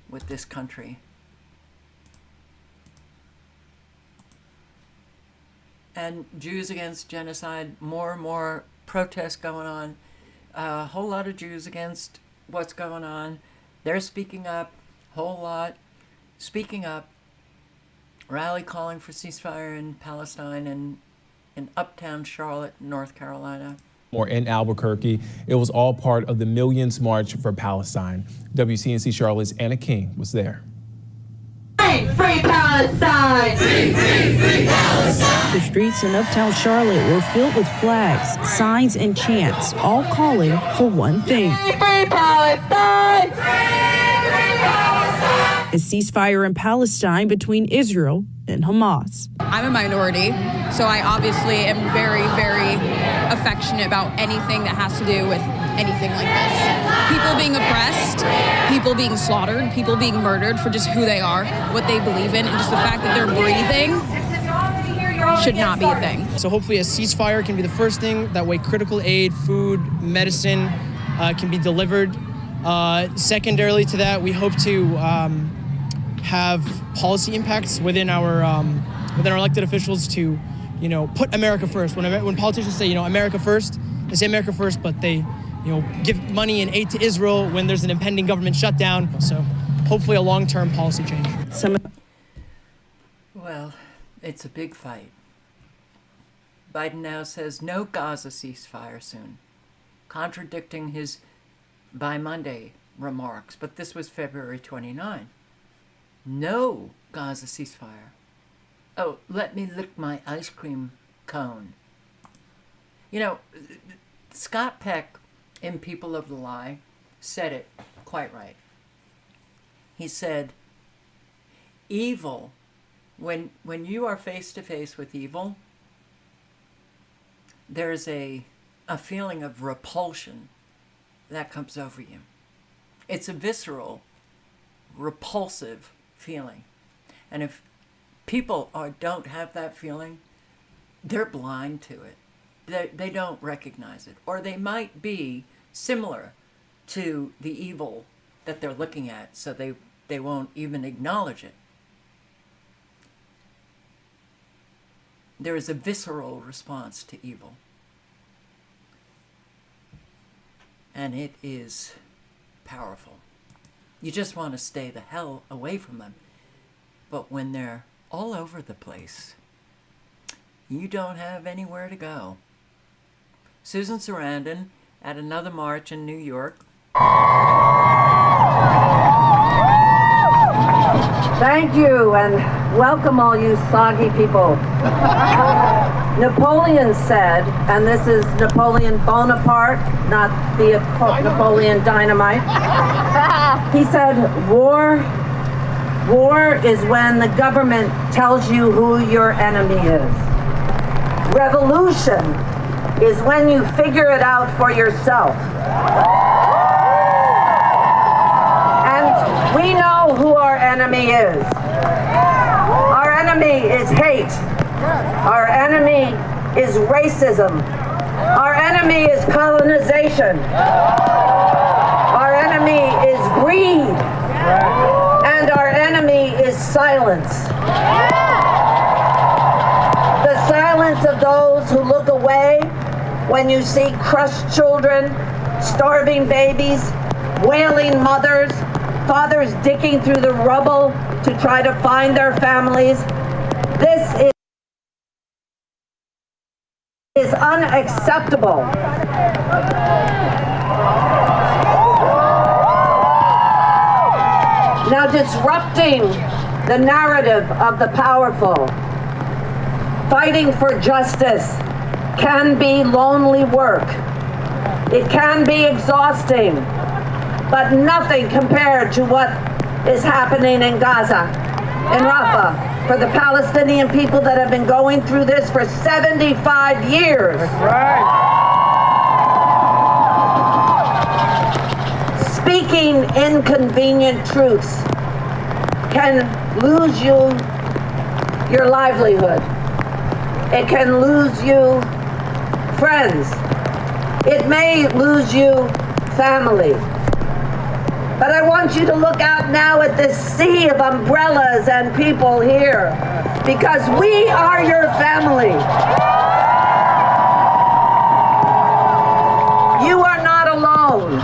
with this country. And Jews Against Genocide, more and more protests going on. A whole lot of Jews against what's going on. They're speaking up. A whole lot speaking up, rally calling for ceasefire in Palestine and in uptown Charlotte, North Carolina.
Or in Albuquerque. It was all part of the Millions March for Palestine. WCNC Charlotte's Anna King was there.
Free Palestine! Free Palestine!
The streets in uptown Charlotte were filled with flags, signs, and chants, all calling for one thing.
Free Palestine!
A ceasefire in Palestine between Israel and Hamas.
I'm a minority, so I obviously am very, very affectionate about anything that has to do with anything like this. People being oppressed, people being slaughtered, people being murdered for just who they are, what they believe in, and just the fact that they're breathing should not be a thing.
So hopefully a ceasefire can be the first thing. That way critical aid, food, medicine can be delivered. Secondarily to that, we hope to have policy impacts within our elected officials to, put America first. When politicians say, America first, they say America first, but they, give money and aid to Israel when there's an impending government shutdown. So hopefully a long-term policy change.
Well, it's a big fight. Biden now says no Gaza ceasefire soon, contradicting his by Monday remarks, but this was February 29. No Gaza ceasefire. Oh, let me lick my ice cream cone. Scott Peck in People of the Lie said it quite right. He said, evil, when you are face to face with evil, there's a feeling of repulsion that comes over you. It's a visceral, repulsive feeling. And if people don't have that feeling, they're blind to it. They don't recognize it. Or they might be similar to the evil that they're looking at, so they won't even acknowledge it. There is a visceral response to evil. And it is powerful. You just want to stay the hell away from them. But when they're all over the place, you don't have anywhere to go. Susan Sarandon at another march in New York.
Thank you, and welcome all you soggy people. Napoleon said, and this is Napoleon Bonaparte, not the Napoleon Dynamite. He said, war is when the government tells you who your enemy is. Revolution is when you figure it out for yourself. And we know who our enemy is. Our enemy is hate. Our enemy is racism. Our enemy is colonization. Our enemy is greed. And our enemy is silence. The silence of those who look away when you see crushed children, starving babies, wailing mothers, fathers digging through the rubble to try to find their families. This is unacceptable. Now, disrupting the narrative of the powerful, fighting for justice can be lonely work. It can be exhausting, but nothing compared to what is happening in Gaza, in Rafah, for the Palestinian people that have been going through this for 75 years. That's right. Speaking inconvenient truths can lose you your livelihood. It can lose you friends. It may lose you family. But I want you to look out now at this sea of umbrellas and people here, because we are your family. You are not alone.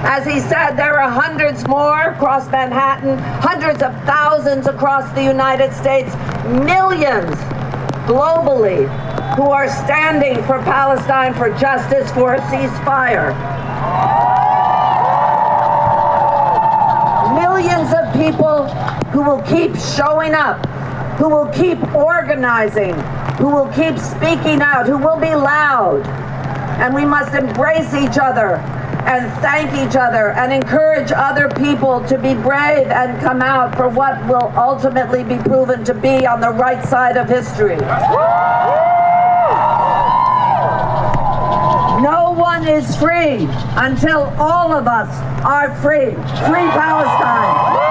As he said, there are hundreds more across Manhattan, hundreds of thousands across the United States, millions globally who are standing for Palestine, for justice, for a ceasefire. Millions of people who will keep showing up, who will keep organizing, who will keep speaking out, who will be loud. And we must embrace each other and thank each other and encourage other people to be brave and come out for what will ultimately be proven to be on the right side of history. No one is free until all of us are free. Free Palestine.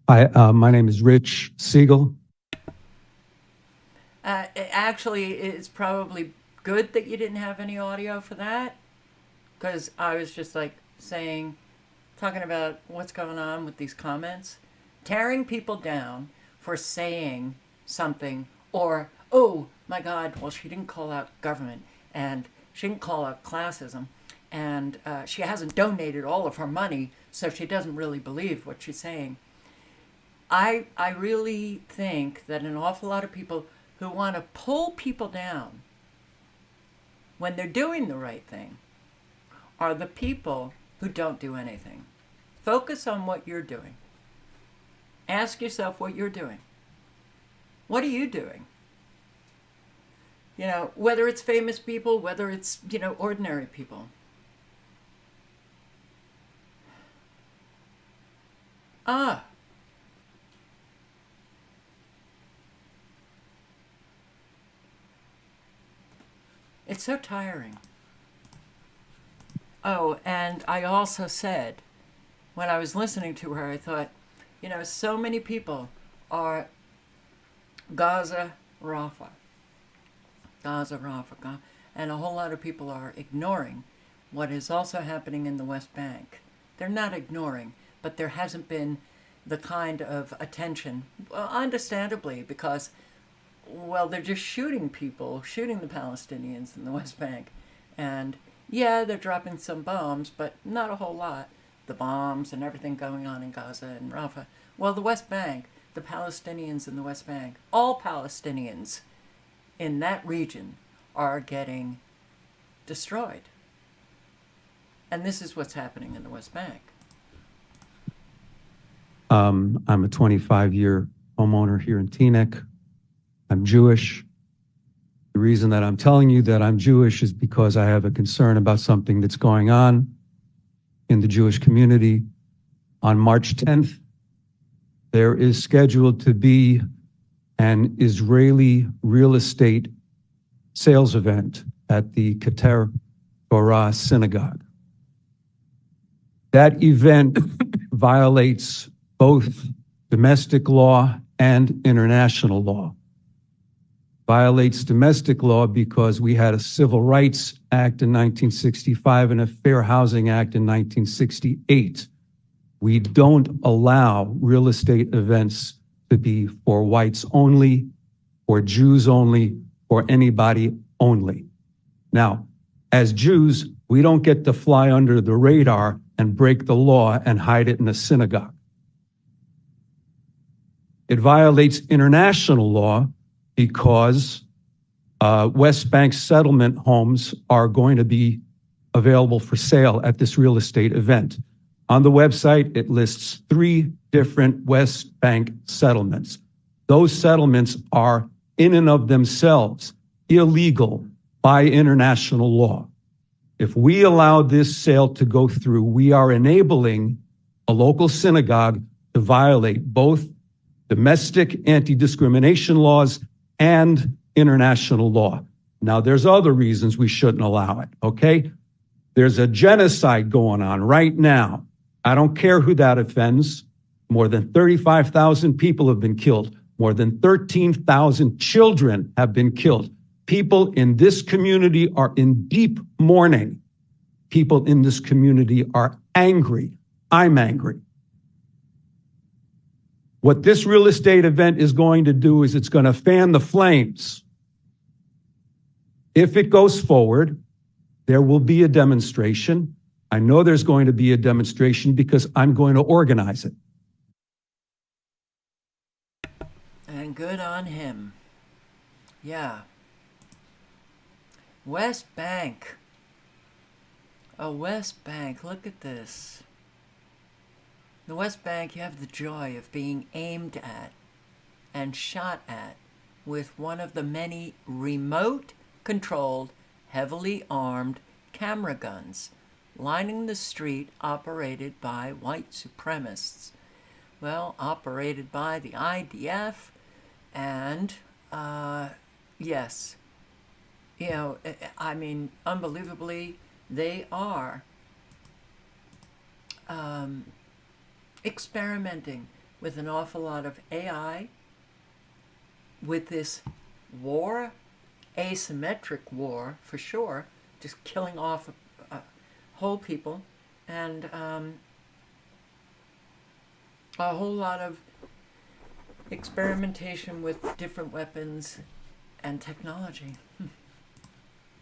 Hi, my name is Rich Siegel.
Actually, it's probably good that you didn't have any audio for that, because I was just like talking about what's going on with these comments, tearing people down for saying something, or, oh my God, well, she didn't call out government, and she didn't call out classism, and she hasn't donated all of her money, so she doesn't really believe what she's saying. I really think that an awful lot of people who want to pull people down when they're doing the right thing are the people who don't do anything. Focus on what you're doing. Ask yourself what you're doing. What are you doing? You know, whether it's famous people, whether it's, ordinary people. It's so tiring. Oh, and I also said, when I was listening to her, I thought, so many people are Gaza, Rafah, and a whole lot of people are ignoring what is also happening in the West Bank. They're not ignoring, but there hasn't been the kind of attention, well, understandably, because they're just shooting the Palestinians in the West Bank. And yeah, they're dropping some bombs, but not a whole lot. The bombs and everything going on in Gaza and Rafah. Well, the West Bank, the Palestinians in the West Bank, all Palestinians in that region are getting destroyed. And this is what's happening in the West Bank.
I'm a 25-year homeowner here in Teaneck. I'm Jewish. The reason that I'm telling you that I'm Jewish is because I have a concern about something that's going on in the Jewish community. On March 10th, there is scheduled to be an Israeli real estate sales event at the Keter Torah Synagogue. That event violates both domestic law and international law. Violates domestic law because we had a Civil Rights Act in 1965 and a Fair Housing Act in 1968. We don't allow real estate events to be for whites only, for Jews only, for anybody only. Now, as Jews, we don't get to fly under the radar and break the law and hide it in a synagogue. It violates international law because West Bank settlement homes are going to be available for sale at this real estate event. On the website, it lists 3 different West Bank settlements. Those settlements are in and of themselves illegal by international law. If we allow this sale to go through, we are enabling a local synagogue to violate both domestic anti-discrimination laws and international law. Now, there's other reasons we shouldn't allow it, okay? There's a genocide going on right now. I don't care who that offends. More than 35,000 people have been killed. More than 13,000 children have been killed. People in this community are in deep mourning. People in this community are angry. I'm angry. What this real estate event is going to do is it's going to fan the flames. If it goes forward, there will be a demonstration. I know there's going to be a demonstration because I'm going to organize it.
And good on him. Yeah. West Bank. Oh, West Bank, look at this. The West Bank, you have the joy of being aimed at and shot at with one of the many remote-controlled, heavily armed camera guns lining the street operated by white supremacists. Well, operated by the IDF and, yes, you know, I mean, unbelievably, they are experimenting with an awful lot of AI, with this war, asymmetric war for sure, just killing off whole people, and a whole lot of experimentation with different weapons and technology.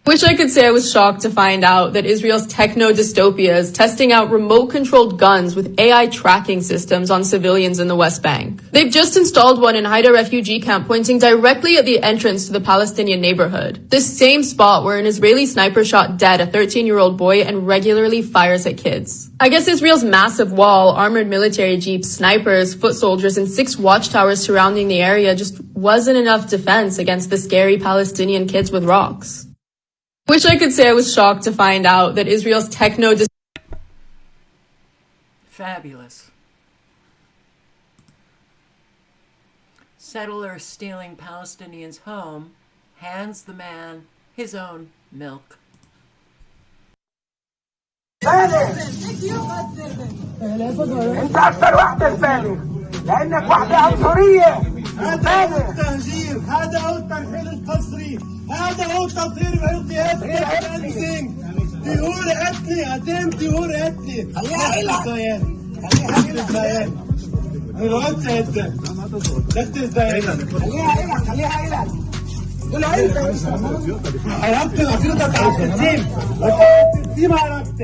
Wish I could say I was shocked to find out that Israel's techno-dystopia is testing out remote-controlled guns with AI tracking systems on civilians in the West Bank. They've just installed one in Haida refugee camp pointing directly at the entrance to the Palestinian neighborhood. This same spot where an Israeli sniper shot dead a 13-year-old boy and regularly fires at kids. I guess Israel's massive wall, armored military jeeps, snipers, foot soldiers, and 6 watchtowers surrounding the area just wasn't enough defense against the scary Palestinian kids with rocks. Wish I could say I was shocked to find out that Israel's
Fabulous. Settler stealing Palestinian's home hands the man his own milk.
انت اكثر واحدة البالغ لانك واحدة عنصرية. هذا هو التهجير، هذا هو الترحيل القسري، هذا هو تطهير العرقيات. طهور اثني، اتم طهور اثني. خليها إلك خليها إلك الوقت انت دخت ازاي؟ خليها إلك قول عيلك. عرفت الأخيرة بتاع التيم، التيم عرفت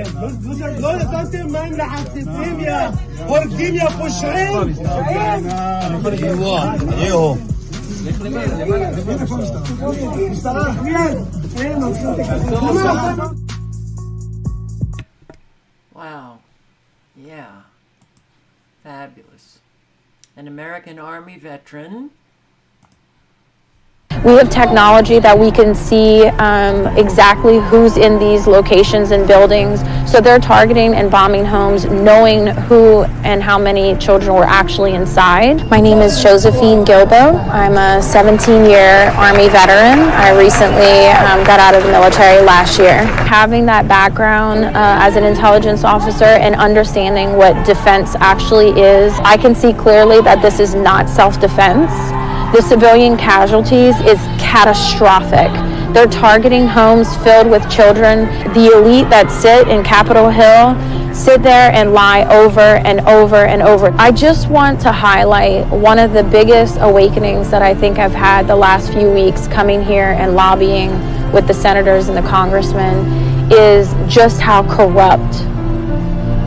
دول تاتم ما يمنع التيم يا ورقين يا بوشعين. ايوه
Wow. Yeah. Fabulous. An American Army veteran.
We have technology that we can see exactly who's in these locations and buildings. So they're targeting and bombing homes, knowing who and how many children were actually inside. My name is Josephine Gilbo. I'm a 17-year Army veteran. I recently got out of the military last year. Having that background as an intelligence officer and understanding what defense actually is, I can see clearly that this is not self-defense. The civilian casualties is catastrophic. They're targeting homes filled with children. The elite that sit in Capitol Hill sit there and lie over and over and over. I just want to highlight one of the biggest awakenings that I think I've had the last few weeks coming here and lobbying with the senators and the congressmen is just how corrupt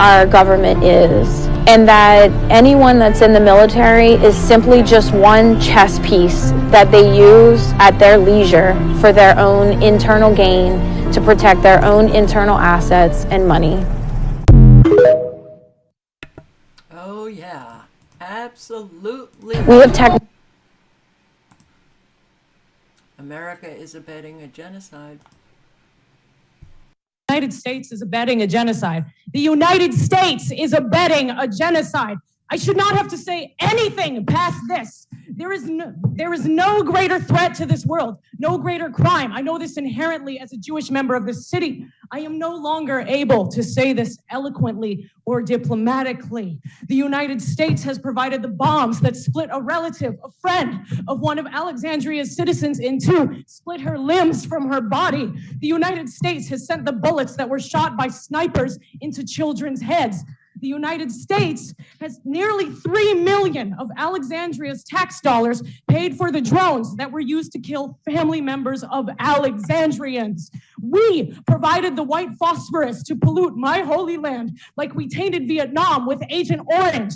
our government is. And that anyone that's in the military is simply just one chess piece that they use at their leisure for their own internal gain to protect their own internal assets and money.
Oh yeah, absolutely.
We have
America is abetting a genocide.
The United States is abetting a genocide. The United States is abetting a genocide. I should not have to say anything past this. There is no greater threat to this world, no greater crime. I know this inherently as a Jewish member of this city. I am no longer able to say this eloquently or diplomatically. The United States has provided the bombs that split a relative, a friend of one of Alexandria's citizens in two, split her limbs from her body. The United States has sent the bullets that were shot by snipers into children's heads. The United States has nearly 3 million of Alexandria's tax dollars paid for the drones that were used to kill family members of Alexandrians. We provided the white phosphorus to pollute my holy land like we tainted Vietnam with Agent Orange.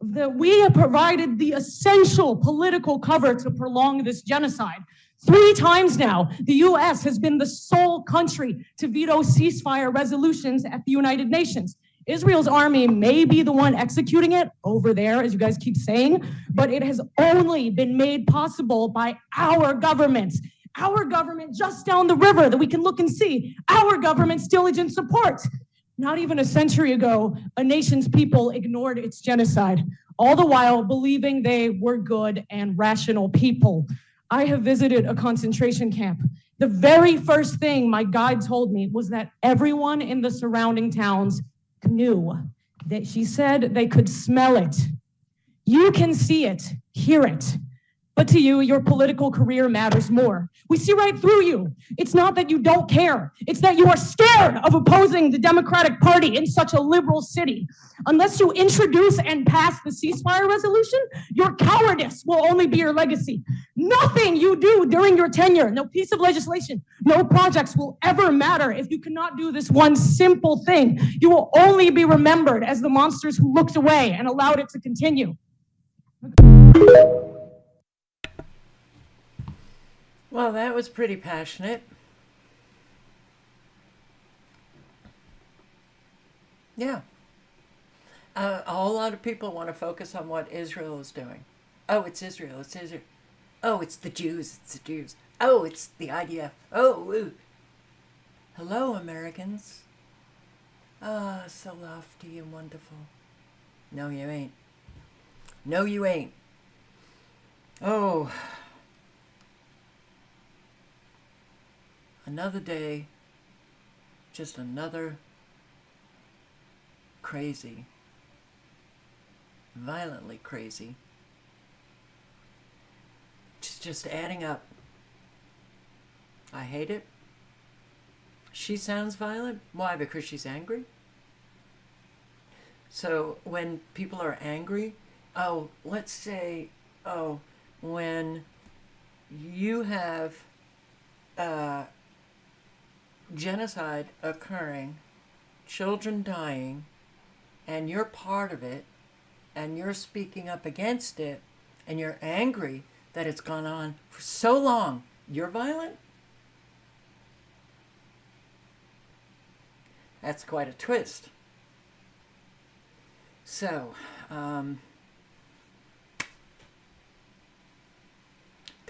We have provided the essential political cover to prolong this genocide. 3 times now, the U.S. has been the sole country to veto ceasefire resolutions at the United Nations. Israel's army may be the one executing it over there, as you guys keep saying, but it has only been made possible by our government just down the river that we can look and see, our government's diligent support. Not even a century ago, a nation's people ignored its genocide, all the while believing they were good and rational people. I have visited a concentration camp. The very first thing my guide told me was that everyone in the surrounding towns knew that she said they could smell it. You can see it, hear it. But to you, your political career matters more. We see right through you. It's not that you don't care. It's that you are scared of opposing the Democratic Party in such a liberal city. Unless you introduce and pass the ceasefire resolution, your cowardice will only be your legacy. Nothing you do during your tenure, no piece of legislation, no projects will ever matter if you cannot do this one simple thing. You will only be remembered as the monsters who looked away and allowed it to continue.
Well, that was pretty passionate. Yeah. A whole lot of people want to focus on what Israel is doing. Oh, it's Israel, it's Israel. Oh, it's the Jews, it's the Jews. Oh, it's the IDF. Oh, ooh. Hello, Americans. Ah, so lofty and wonderful. No, you ain't. No, you ain't. Oh. Another day, just another crazy, violently crazy. Just adding up. I hate it. She sounds violent. Why? Because she's angry? So when people are angry, oh, let's say, oh, when you have genocide occurring, children dying, and you're part of it, and you're speaking up against it, and you're angry that it's gone on for so long, you're violent? That's quite a twist. So,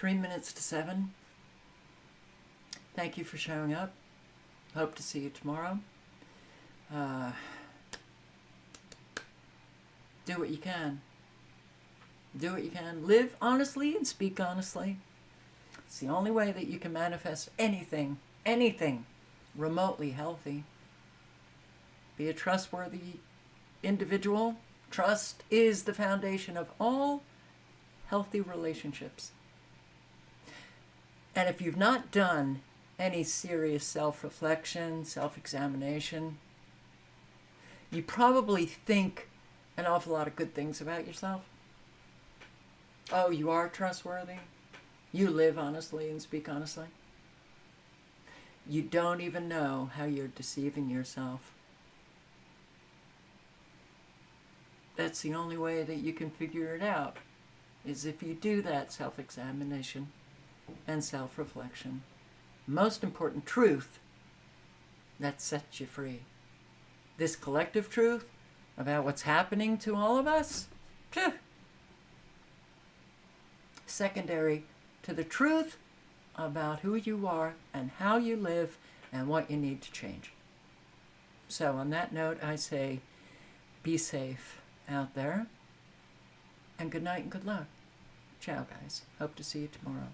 3 minutes to 7. Thank you for showing up. Hope to see you tomorrow. Do what you can. Do what you can. Live honestly and speak honestly. It's the only way that you can manifest anything remotely healthy. Be a trustworthy individual. Trust is the foundation of all healthy relationships. And if you've not done any serious self-reflection, self-examination, you probably think an awful lot of good things about yourself. Oh, you are trustworthy. You live honestly and speak honestly. You don't even know how you're deceiving yourself. That's the only way that you can figure it out, is if you do that self-examination and self-reflection. Most important truth that sets you free. This collective truth about what's happening to all of us, secondary to the truth about who you are and how you live and what you need to change. So on that note, I say be safe out there, and good night and good luck. Ciao, guys. Hope to see you tomorrow.